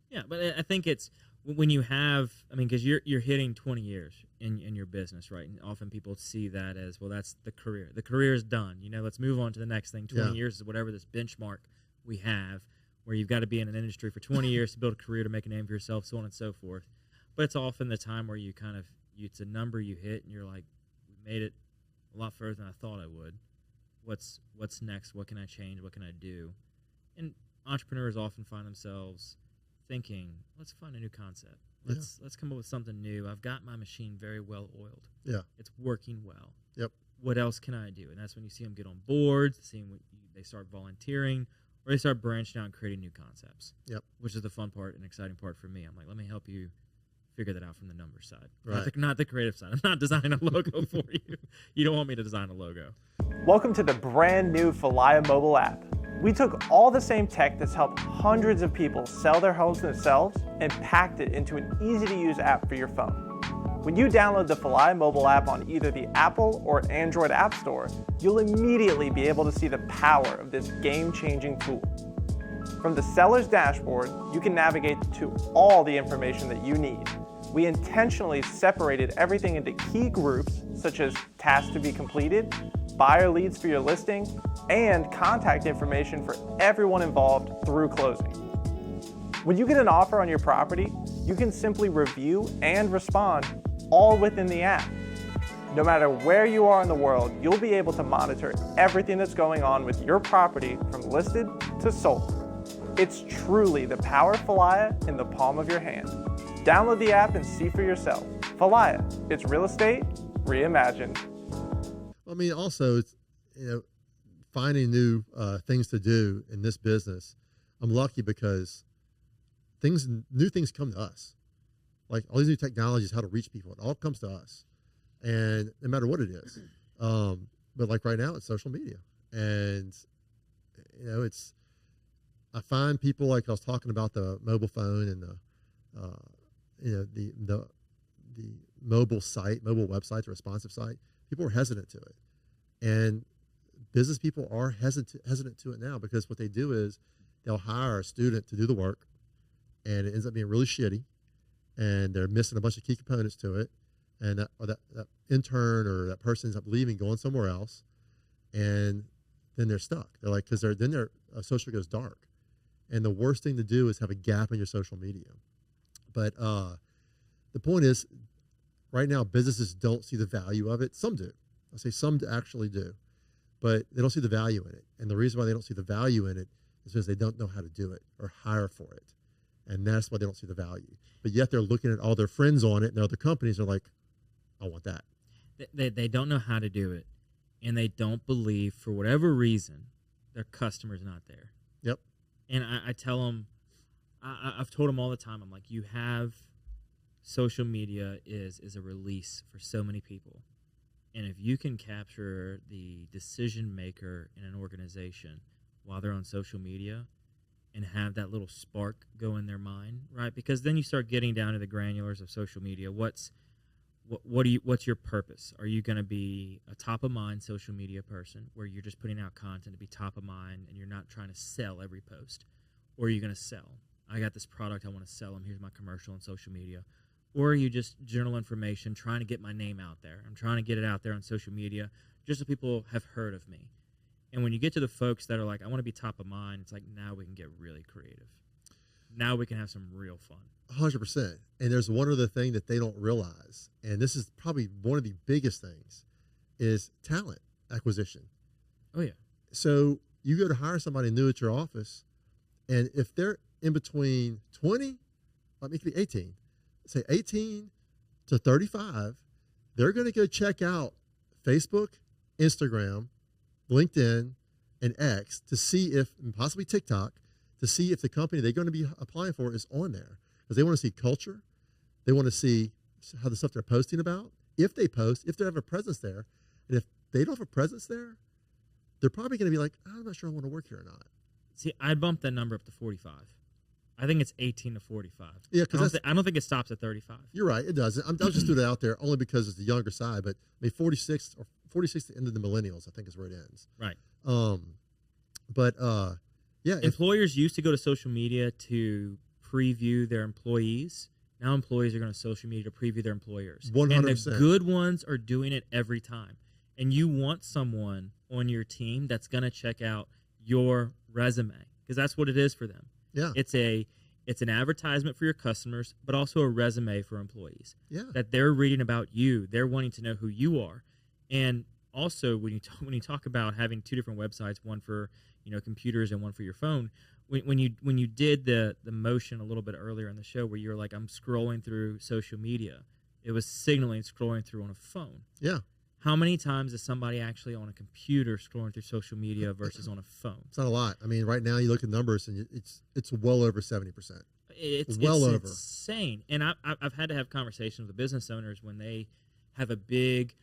Yeah, but I think it's when you have, I mean, because you're hitting 20 years in your business, right? And often people see that as, well, that's the career. The career is done. Let's move on to the next thing. 20 years is whatever this benchmark we have, where you've got to be in an industry for 20 years to build a career, to make a name for yourself, so on and so forth. But it's often the time where you kind of, it's a number you hit, and you're like, we made it a lot further than I thought I would. What's next? What can I change? What can I do? And entrepreneurs often find themselves thinking, let's find a new concept. Let's come up with something new. I've got my machine very well oiled. Yeah. It's working well. Yep. What else can I do? And that's when you see them get on boards, they start volunteering, or they start branching out and creating new concepts. Yep. Which is the fun part and exciting part for me. I'm like, let me help you figure that out from the numbers side. Right. Not the creative side. I'm not designing a logo for you. You don't want me to design a logo. Welcome to the brand new Falaya mobile app. We took all the same tech that's helped hundreds of people sell their homes themselves and packed it into an easy-to-use app for your phone. When you download the Falaya mobile app on either the Apple or Android App Store, you'll immediately be able to see the power of this game-changing tool. From the seller's dashboard, you can navigate to all the information that you need. We intentionally separated everything into key groups, such as tasks to be completed, buyer leads for your listing, and contact information for everyone involved through closing. When you get an offer on your property, you can simply review and respond all within the app. No matter where you are in the world, you'll be able to monitor everything that's going on with your property from listed to sold. It's truly the power of Falaya in the palm of your hand. Download the app and see for yourself. Falaya, it's real estate reimagined. I mean, also, it's, finding new things to do in this business. I'm lucky because new things come to us. Like all these new technologies, how to reach people, it all comes to us, and no matter what it is. But like right now, it's social media, and I find people, like I was talking about the mobile phone and the mobile website, the responsive site. People are hesitant to it, and business people are hesitant to it now because what they do is they'll hire a student to do the work, and it ends up being really shitty, and they're missing a bunch of key components to it, and that intern or that person ends up leaving, going somewhere else, and then they're stuck. They're like, because then their social goes dark, and the worst thing to do is have a gap in your social media. But the point is, right now, businesses don't see the value of it. Some do. I'll say some actually do. But they don't see the value in it. And the reason why they don't see the value in it is because they don't know how to do it or hire for it. And that's why they don't see the value. But yet they're looking at all their friends on it and other companies are like, I want that. They don't know how to do it. And they don't believe, for whatever reason, their customer's not there. Yep. And I tell them, I've told them all the time, I'm like, you have social media is a release for so many people. And if you can capture the decision maker in an organization while they're on social media and have that little spark go in their mind, right? Because then you start getting down to the granulars of social media. What's your purpose? Are you going to be a top of mind social media person where you're just putting out content to be top of mind and you're not trying to sell every post? Or are you going to sell? I got this product I want to sell them. Here's my commercial on social media. Or are you just general information, trying to get my name out there? I'm trying to get it out there on social media just so people have heard of me. And when you get to the folks that are like, I want to be top of mind, it's like, now we can get really creative. Now we can have some real fun. 100%. And there's one other thing that they don't realize, and this is probably one of the biggest things, is talent acquisition. Oh, yeah. So you go to hire somebody new at your office, and if they're in between 20, it could be 18, say 18 to 35, they're going to go check out Facebook, Instagram, LinkedIn, and X to see if, and possibly TikTok, to see if the company they're going to be applying for is on there. Because they want to see culture. They want to see how the stuff they're posting about, if they post, if they have a presence there. And if they don't have a presence there, they're probably going to be like, I'm not sure I want to work here or not. See, I'd bump that number up to 45. I think it's 18 to 45. Yeah, because I don't think it stops at 35. You're right, it does. I'll just threw that out there only because it's the younger side. But I mean, 46 to the end of the millennials, I think is where it ends. Right. But Yeah. Employers used to go to social media to preview their employees. Now employees are going to social media to preview their employers. 100%. And the good ones are doing it every time. And you want someone on your team that's going to check out your resume because that's what it is for them. Yeah. It's an advertisement for your customers, but also a resume for employees. Yeah. That they're reading about you. They're wanting to know who you are. And also, when you talk about having two different websites, one for computers and one for your phone, when you did the motion a little bit earlier in the show where you were like, I'm scrolling through social media, it was signaling scrolling through on a phone. Yeah. How many times is somebody actually on a computer scrolling through social media versus on a phone? It's not a lot. I mean, right now you look at numbers and it's well over 70%. It's over. Insane. And I've had to have conversations with business owners when they have a big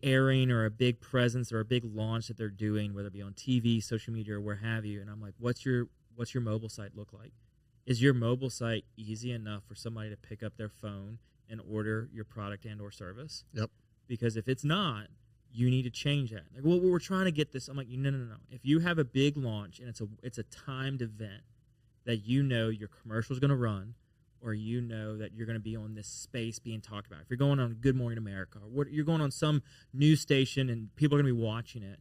airing or a big presence or a big launch that they're doing, whether it be on TV, social media, or where have you. And I'm like, what's your mobile site look like? Is your mobile site easy enough for somebody to pick up their phone and order your product and or service? Yep. Because if it's not, you need to change that. Like, well, we're trying to get this. I'm like, no. If you have a big launch and it's a timed event that your commercial is going to run, or that you're going to be on this space being talked about. If you're going on Good Morning America, or you're going on some news station and people are going to be watching it,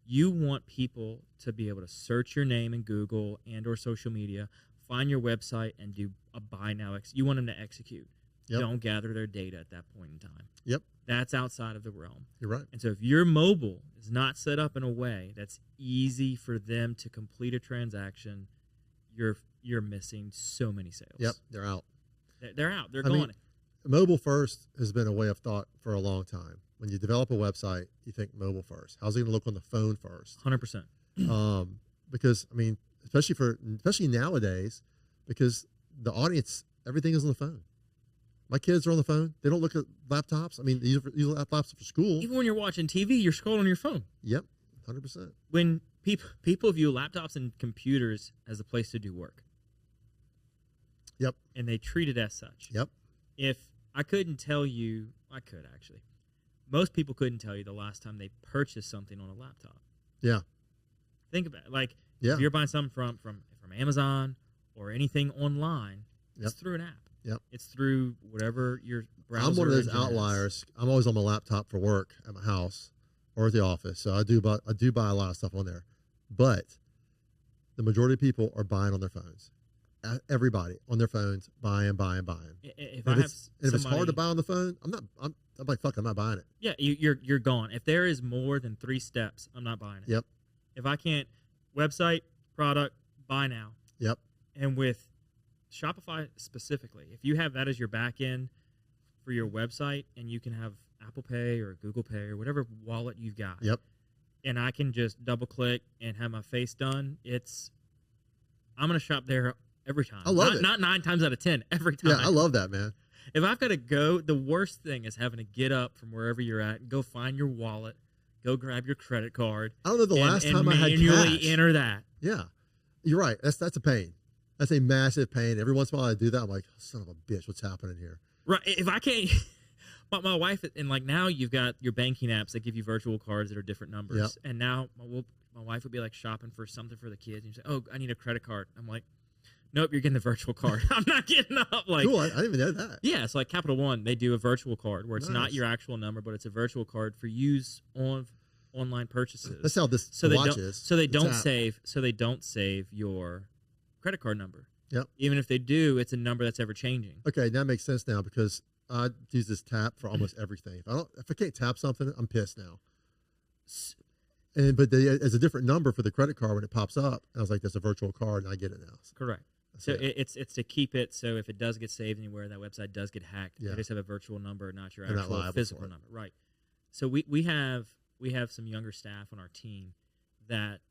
you want people to be able to search your name in Google and or social media, find your website, and do a buy now. You want them to execute. Yep. Don't gather their data at that point in time. Yep. That's outside of the realm. You're right. And so if your mobile is not set up in a way that's easy for them to complete a transaction, you're missing so many sales. Yep. They're out. They're out. They're gone. Mobile first has been a way of thought for a long time. When you develop a website, you think mobile first. How's it going to look on the phone first? 100%. Because I mean, especially nowadays, because the audience, everything is on the phone. My kids are on the phone. They don't look at laptops. I mean, they use laptops for school. Even when you're watching TV, you're scrolling your phone. Yep, 100%. When people view laptops and computers as a place to do work. Yep. And they treat it as such. Yep. If I couldn't tell you, I could actually. Most people couldn't tell you the last time they purchased something on a laptop. Yeah. Think about it. Like, yeah. If you're buying something from Amazon or anything online, yep. It's through an app. Yep. It's through whatever your browser. I'm one of those engine outliers. is. I'm always on my laptop for work at my house or at the office, so I do buy a lot of stuff on there. But the majority of people are buying on their phones. Everybody on their phones, buying. If it's hard to buy on the phone, I'm like, fuck, I'm not buying it. Yeah, you're gone. If there is more than 3 steps, I'm not buying it. Yep. If I can't, website, product, buy now. Yep. And with Shopify specifically, if you have that as your back end for your website, and you can have Apple Pay or Google Pay or whatever wallet you've got. Yep. And I can just double click and have my face done. I'm going to shop there every time. I love it. Not 9 times out of 10, every time. Yeah, I love that, man. If I've got to go, the worst thing is having to get up from wherever you're at and go find your wallet, go grab your credit card. I don't know the last time I had manually cash. enter that. Yeah, you're right. That's a pain. That's a massive pain. Every once in a while I do that. I'm like, son of a bitch, what's happening here? Right. If I can't, my wife, and like now you've got your banking apps that give you virtual cards that are different numbers. Yep. And now my wife would be like shopping for something for the kids. And you say, oh, I need a credit card. I'm like, nope, you're getting the virtual card. I'm not getting up. Like, cool. I didn't even know that. Yeah. It's like Capital One. They do a virtual card where it's not your actual number, but it's a virtual card for use on online purchases. That's how this watch is. So they don't save your credit card number. Yep. Even if they do, it's a number that's ever changing. Okay, that makes sense now because I use this tap for almost everything. If I can't tap something, I'm pissed now. But there's a different number for the credit card when it pops up. And I was like, that's a virtual card, and I get it now. Correct. So it's to keep it. So if it does get saved anywhere, that website does get hacked. Yeah. They just have a virtual number, not your They're actual not physical number. Right. So we have some younger staff on our team that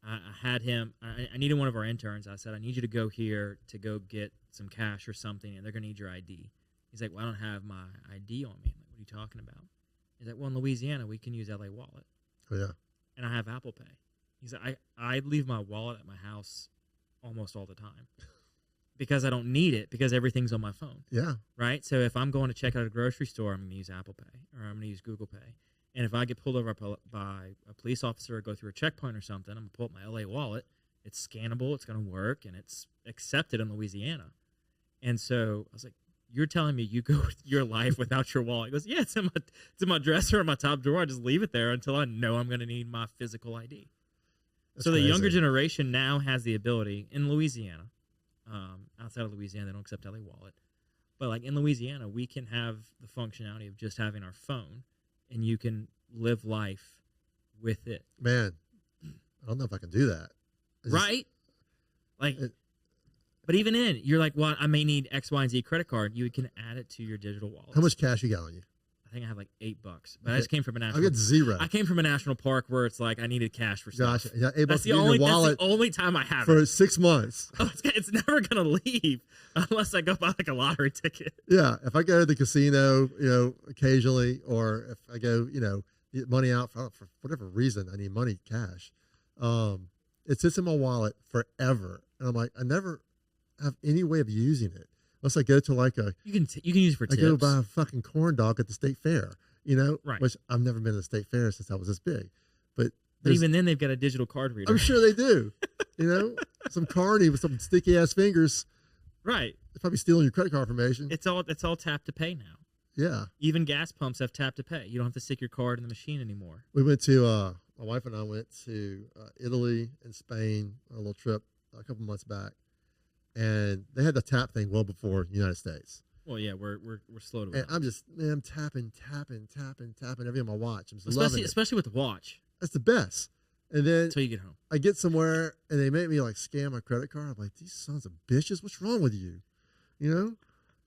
I had him. I needed one of our interns. I said, I need you to go here to go get some cash or something, and they're going to need your ID. He's like, well, I don't have my ID on me. I'm like, what are you talking about? He's like, well, in Louisiana, we can use LA Wallet. Oh, yeah. And I have Apple Pay. He's like, I leave my wallet at my house almost all the time because I don't need it because everything's on my phone. Yeah. Right? So if I'm going to check out a grocery store, I'm going to use Apple Pay or I'm going to use Google Pay. And if I get pulled over by a police officer or go through a checkpoint or something, I'm going to pull up my LA Wallet. it's scannable, it's going to work, and it's accepted in Louisiana. And so I was like, you're telling me you go your life without your wallet? He goes, yeah, it's in my dresser in my top drawer. I just leave it there until I know I'm going to need my physical ID. That's so the crazy. younger generation now has the ability in Louisiana. Outside of Louisiana, they don't accept LA Wallet. But like in Louisiana, we can have the functionality of just having our phone, and you can live life with it. Man, I don't know if I can do that. Right? But even in, you're like, well, I may need X, Y, and Z credit card. You can add it to your digital wallet. How much cash you got on you? I think I have like $8, but I just came from a national. I get 0. I came from a national park where it's like I needed cash for stuff. Gotcha. Yeah, That's the only time I have for it. 6 months. Oh, it's never gonna leave unless I go buy like a lottery ticket. Yeah, if I go to the casino, occasionally, or if I go, get money out for whatever reason, I need money cash. It sits in my wallet forever, and I'm like, I never have any way of using it unless I go to like you can use it for tips. I go buy a fucking corn dog at the state fair, right? Which I've never been to the state fair since I was this big, but even then they've got a digital card reader. I'm sure they do. Some carny with some sticky ass fingers. Right. They're probably stealing your credit card information. It's all tap to pay now. Yeah. Even gas pumps have tap to pay. You don't have to stick your card in the machine anymore. We went to my wife and I went to Italy and Spain on a little trip a couple months back, and they had the tap thing well before the United States. Well, yeah, we're slow to. And I'm tapping everything on my watch. I'm just loving it. Especially with the watch. That's the best. And then until you get home, I get somewhere and they make me like scan my credit card. I'm like, these sons of bitches, what's wrong with you? You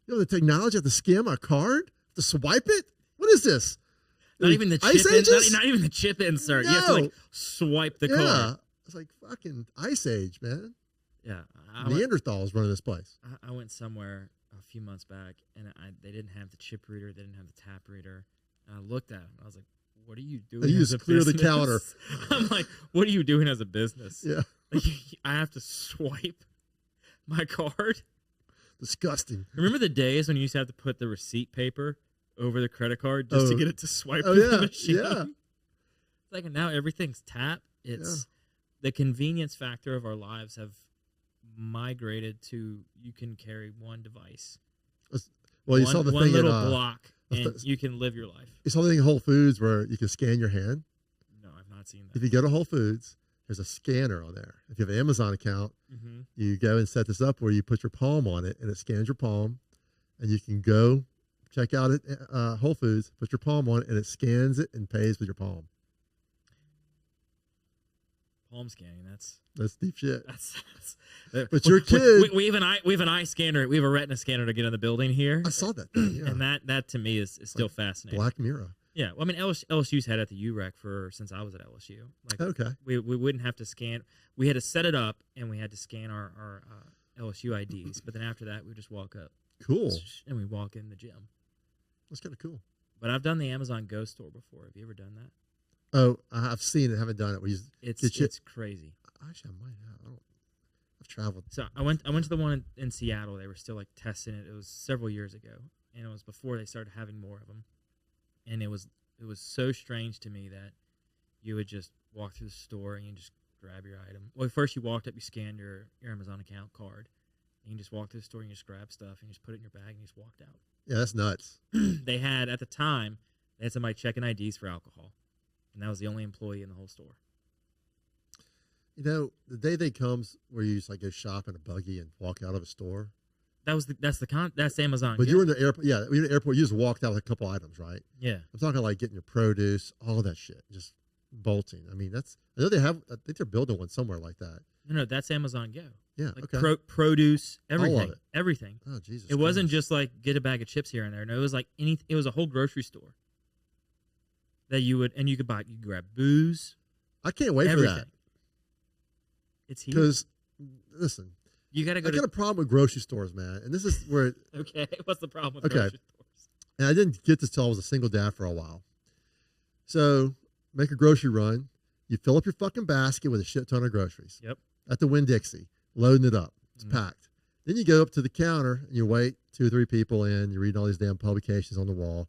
know the technology of to scan my card, to swipe it. What is this? Not even the chip. Not even the chip insert. No. You have to like swipe the card. It's like fucking Ice Age, man. Yeah, Neanderthals running this place. I went somewhere a few months back, and they didn't have the chip reader. They didn't have the tap reader. And I looked at them. I was like, what are you doing? You just clear the counter. I'm like, what are you doing as a business? Yeah. Like, I have to swipe my card. Disgusting. Remember the days when you used to have to put the receipt paper over the credit card just to get it to swipe through the machine? Yeah. It's like now everything's tap. It's the convenience factor of our lives have migrated to you can carry one device. Well, you saw the one thing little in, block, and you can live your life. You saw the thing in Whole Foods where you can scan your hand? No, I've not seen that. If you go to Whole Foods, there's a scanner on there. If you have an Amazon account, you go and set this up where you put your palm on it, and it scans your palm, and you can go check out at Whole Foods, put your palm on it, and it scans it and pays with your palm. Palm scanning. That's deep shit. But your kid, we have an eye scanner. We have a retina scanner to get in the building here. I saw that thing, yeah. And that to me is still fascinating. Black Mirror. Yeah, well, I mean, LSU's had it at the UREC since I was at LSU. Like, okay, we wouldn't have to scan. We had to set it up, and we had to scan our LSU IDs. But then after that, we just walk up. Cool. And we walk in the gym. That's kind of cool. But I've done the Amazon Go store before. Have you ever done that? Oh, I've seen it. Haven't done it. It's crazy. Actually, I might have. I've traveled. So I went to the one in Seattle. They were still like testing it. It was several years ago, and it was before they started having more of them. And it was so strange to me that you would just walk through the store and you just grab your item. Well, first you walked up, you scanned your Amazon account card, and you just walk through the store and you just grab stuff and you just put it in your bag and you just walked out. Yeah, that's nuts. They had somebody checking IDs for alcohol, and that was the only employee in the whole store. The day comes where you just like go shop in a buggy and walk out of a store. That's Amazon. But you were in the airport. Yeah, you were in the airport. You just walked out with a couple items, right? Yeah. I'm talking like getting your produce, all of that shit, just bolting. I mean, I know they have. I think they're building one somewhere like that. No, that's Amazon Go. Yeah. Like okay. Produce, everything, all of it. everything. Oh Jesus! It wasn't just like get a bag of chips here and there. No, it was like anything. It was a whole grocery store that you could buy. You could grab booze. I can't wait for that. It's here. Because listen. You gotta go. I got a problem with grocery stores, man, and this is where. Okay, what's the problem with grocery stores? And I didn't get this till I was a single dad for a while. So make a grocery run. You fill up your fucking basket with a shit ton of groceries. Yep. At the Winn-Dixie, loading it up. It's packed. Then you go up to the counter and you wait 2 or 3 people in. You're reading all these damn publications on the wall.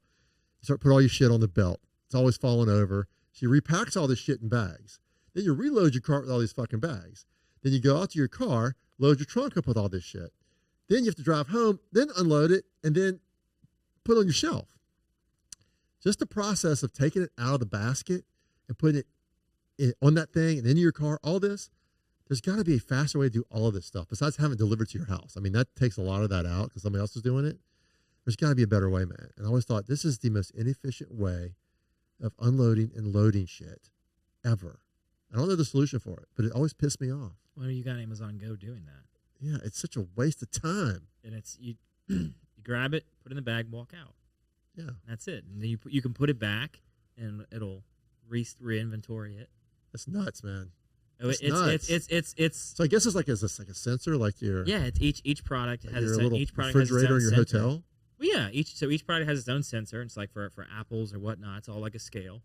You start put all your shit on the belt. It's always falling over. She repacks all this shit in bags. Then you reload your cart with all these fucking bags. Then you go out to your car, load your trunk up with all this shit. Then you have to drive home, then unload it, and then put it on your shelf. Just the process of taking it out of the basket and putting it on that thing and into your car, all this, there's got to be a faster way to do all of this stuff besides having it delivered to your house. I mean, that takes a lot of that out because somebody else is doing it. There's got to be a better way, man. And I always thought this is the most inefficient way of unloading and loading shit ever. I don't know the solution for it, but it always pissed me off. Well, you got Amazon Go doing that. Yeah, it's such a waste of time. And it's you grab it, put it in the bag, walk out. Yeah. That's it. And then you can put it back, and it'll re-inventory it. That's nuts, man. Oh, It's it's So I guess it's like a sensor, like your yeah. It's each product has your its own, little each product has its refrigerator own in your sensor. hotel. Well, yeah. Each product has its own sensor. It's like for apples or whatnot. It's all like a scale.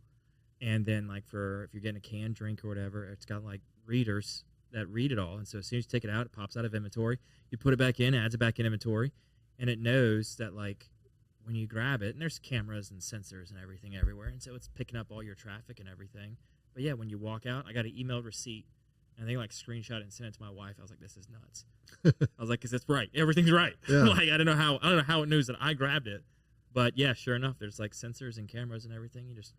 And then like for if you're getting a canned drink or whatever, it's got like readers that read it all. And so as soon as you take it out, it pops out of inventory. You put it back in, adds it back in inventory, and it knows that like when you grab it, and there's cameras and sensors and everything everywhere, and so it's picking up all your traffic and everything. But yeah, when you walk out, I got an emailed receipt, and I think like screenshot it and sent it to my wife. I was like, this is nuts. I was like, because it's right, everything's right. Yeah. Like I don't know how it knows that I grabbed it, but yeah, sure enough, there's like sensors and cameras and everything. You just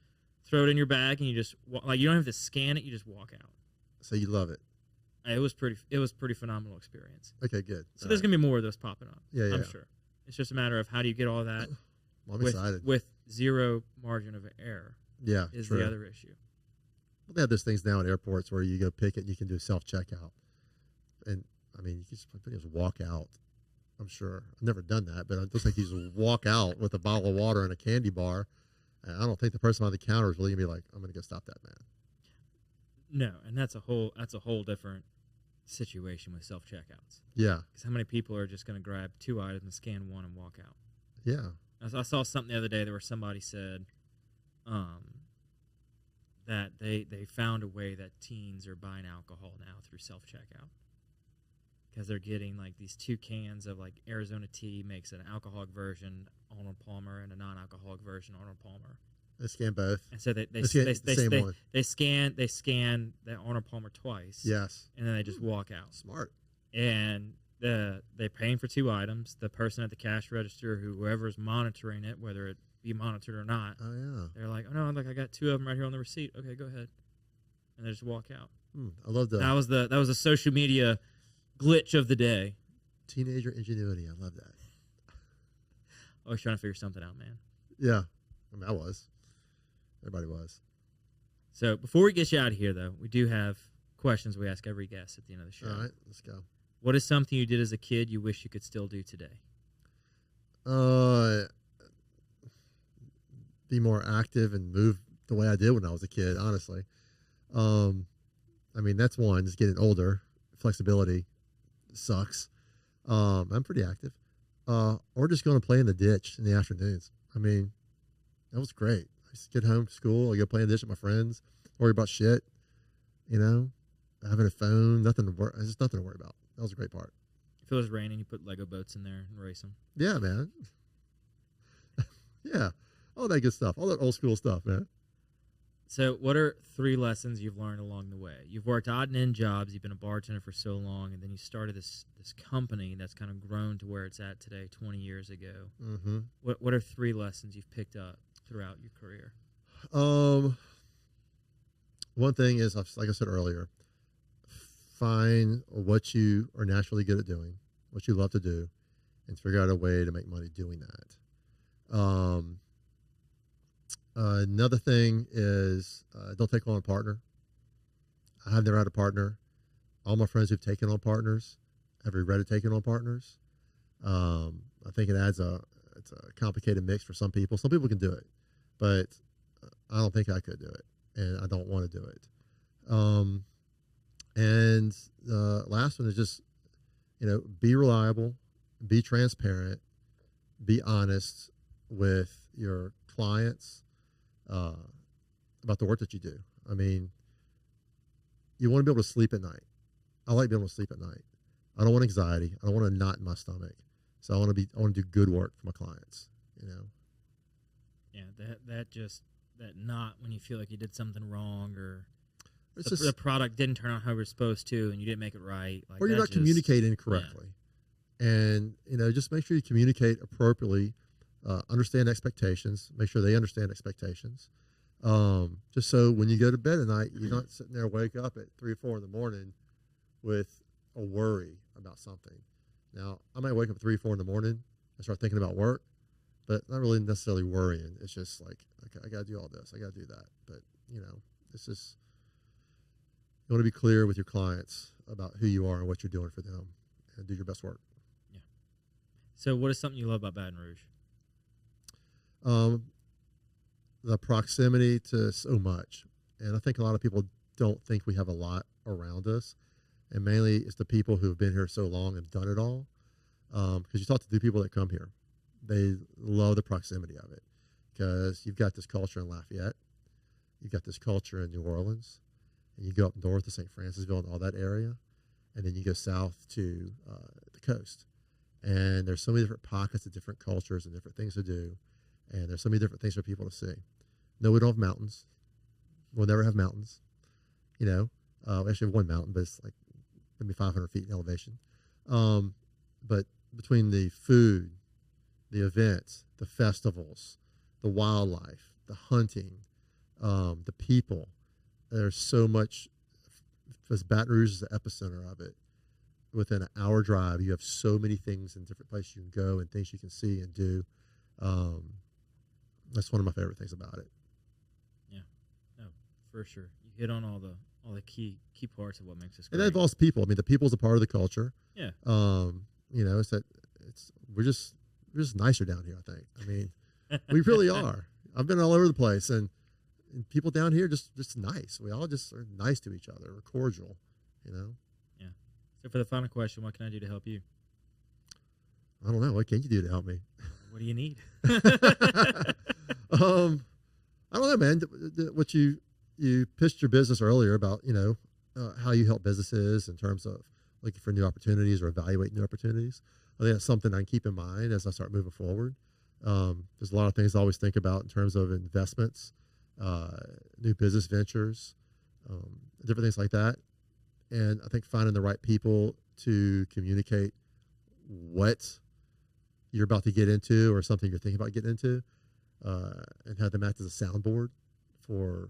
throw it in your bag and you just like you don't have to scan it. You just walk out. So you love it. It was pretty phenomenal experience. Okay, good. So there's gonna be more of those popping up. Yeah, I'm sure. It's just a matter of how do you get all that Well, I'm excited. with zero margin of error. Yeah, Is true. the other issue. Well, they have those things now at airports where you go pick it and you can do self-checkout. And, I mean, you can just walk out, I'm sure. I've never done that, but it looks like you just walk out with a bottle of water and a candy bar. And I don't think the person on the counter is really going to be like, I'm going to go stop that man. No, and that's a whole different situation with self-checkouts. Yeah. Because how many people are just going to grab 2 items and scan one and walk out? Yeah. I saw something the other day where somebody said that they found a way that teens are buying alcohol now through self-checkout because they're getting like these 2 cans of like Arizona tea makes an alcoholic version Arnold Palmer and a non-alcoholic version Arnold Palmer. They scan both. And so they scan the Arnold Palmer twice. Yes. And then they just walk out. Smart. And they're paying for 2 items. The person at the cash register, whoever's monitoring it, whether it be monitored or not, Oh, yeah. they're like, oh no, look, I got 2 of them right here on the receipt. Okay, go ahead. And they just walk out. I love That was the social media glitch of the day. teenager ingenuity. I love that. Always trying to figure something out, man. Yeah. I mean, I was. Everybody was. So before we get you out of here, though, we do have questions we ask every guest at the end of the show. All right, let's go. What is something you did as a kid you wish you could still do today? Be more active and move the way I did when I was a kid, honestly. I mean, that's one, just getting older. Flexibility sucks. I'm pretty active. Or just going to play in the ditch in the afternoons. I mean, that was great. I used to get home from school, I go play in the ditch with my friends, worry about shit, having a phone, nothing to worry about. That was a great part. If it was raining, you put Lego boats in there and race them. Yeah, man. Yeah. All that good stuff. All that old school stuff, man. So what are 3 lessons you've learned along the way? You've worked odd and end jobs. You've been a bartender for so long, and then you started this company that's kind of grown to where it's at today 20 years ago. Mm-hmm. What are 3 lessons you've picked up throughout your career? One thing is, like I said earlier, find what you are naturally good at doing, what you love to do, and figure out a way to make money doing that. Another thing is don't take on a partner. I have never had a partner. All my friends who've taken on partners have regretted taking on partners. I think it's a complicated mix for some people. Some people can do it, but I don't think I could do it, and I don't want to do it. And the last one is just, be reliable, be transparent, be honest with your clients about the work that you do. I mean, you want to be able to sleep at night. I like being able to sleep at night. I don't want anxiety. I don't want a knot in my stomach. So I want to do good work for my clients. Yeah, that knot when you feel like you did something wrong or. It's the product didn't turn out how we were supposed to, and you didn't make it right. Like, or you're not communicating correctly. And, just make sure you communicate appropriately, understand expectations, make sure they understand expectations. Just so when you go to bed at night, you're not sitting there, wake up at 3 or 4 in the morning with a worry about something. Now, I might wake up at 3 or 4 in the morning and start thinking about work, but not really necessarily worrying. It's just like, okay, I got to do all this. I got to do that. But, this is, you want to be clear with your clients about who you are and what you're doing for them and do your best work. Yeah. So what is something you love about Baton Rouge? The proximity to so much. And I think a lot of people don't think we have a lot around us. And mainly it's the people who have been here so long and done it all. Because you talk to the people that come here. They love the proximity of it. Because you've got this culture in Lafayette. You've got this culture in New Orleans. And you go up north to St. Francisville and all that area. And then you go south to the coast. And there's so many different pockets of different cultures and different things to do. And there's so many different things for people to see. No, we don't have mountains. We'll never have mountains. We actually have one mountain, but it's like maybe 500 feet in elevation. But between the food, the events, the festivals, the wildlife, the hunting, the people, there's so much. Because Baton Rouge is the epicenter of it. Within an hour drive, you have so many things in different places you can go and things you can see and do. That's one of my favorite things about it. Yeah, no, for sure. You hit on all the key parts of what makes us great. And that involves people. I mean, the people's a part of the culture. Yeah. We're just nicer down here, I think. I mean, we really are. I've been all over the place, and people down here just nice. We all just are nice to each other. We're cordial, Yeah. So for the final question, what can I do to help you? I don't know. What can you do to help me? What do you need? I don't know, man. What you pitched your business earlier about, how you help businesses in terms of looking for new opportunities or evaluating new opportunities. I think that's something I can keep in mind as I start moving forward. There's a lot of things I always think about in terms of investments, new business ventures, different things like that. And I think finding the right people to communicate what you're about to get into or something you're thinking about getting into, and have them act as a soundboard for,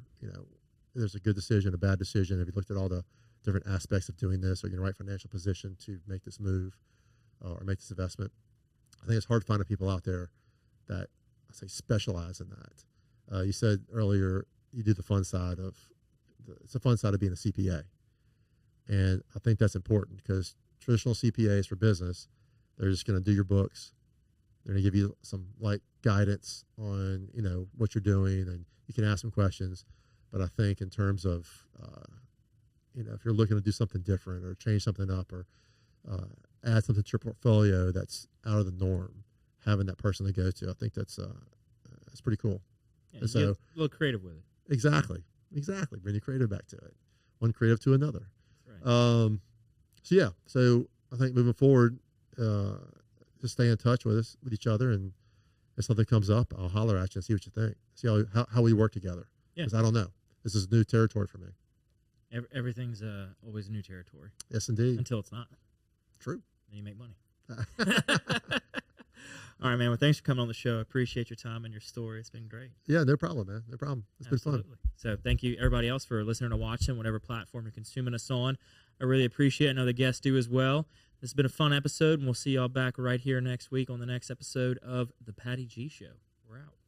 there's a good decision, a bad decision. Have you looked at all the different aspects of doing this? Are you in the right financial position to make this move or make this investment? I think it's hard finding people out there that, I say, specialize in that. You said earlier you do the fun side of, it's the fun side of being a CPA. And I think that's important because traditional CPAs for business, they're just going to do your books. They're going to give you some light guidance on, what you're doing, and you can ask them questions. But I think in terms of, if you're looking to do something different or change something up or add something to your portfolio that's out of the norm, having that person to go to, I think that's pretty cool. Yeah, and so, get a little creative with it. Exactly. Bring your creative back to it. One creative to another. That's right. So I think moving forward, just stay in touch with us, with each other, and if something comes up, I'll holler at you and see what you think. See how we work together. Yeah. Because I don't know. This is new territory for me. Everything's always new territory. Yes, indeed. Until it's not. True. Then you make money. All right, man. Well, thanks for coming on the show. I appreciate your time and your story. It's been great. Yeah, no problem, man. No problem. It's been fun. So thank you, everybody else, for listening or watching, whatever platform you're consuming us on. I really appreciate it. I know the guests do as well. This has been a fun episode, and we'll see y'all back right here next week on the next episode of The Patty G Show. We're out.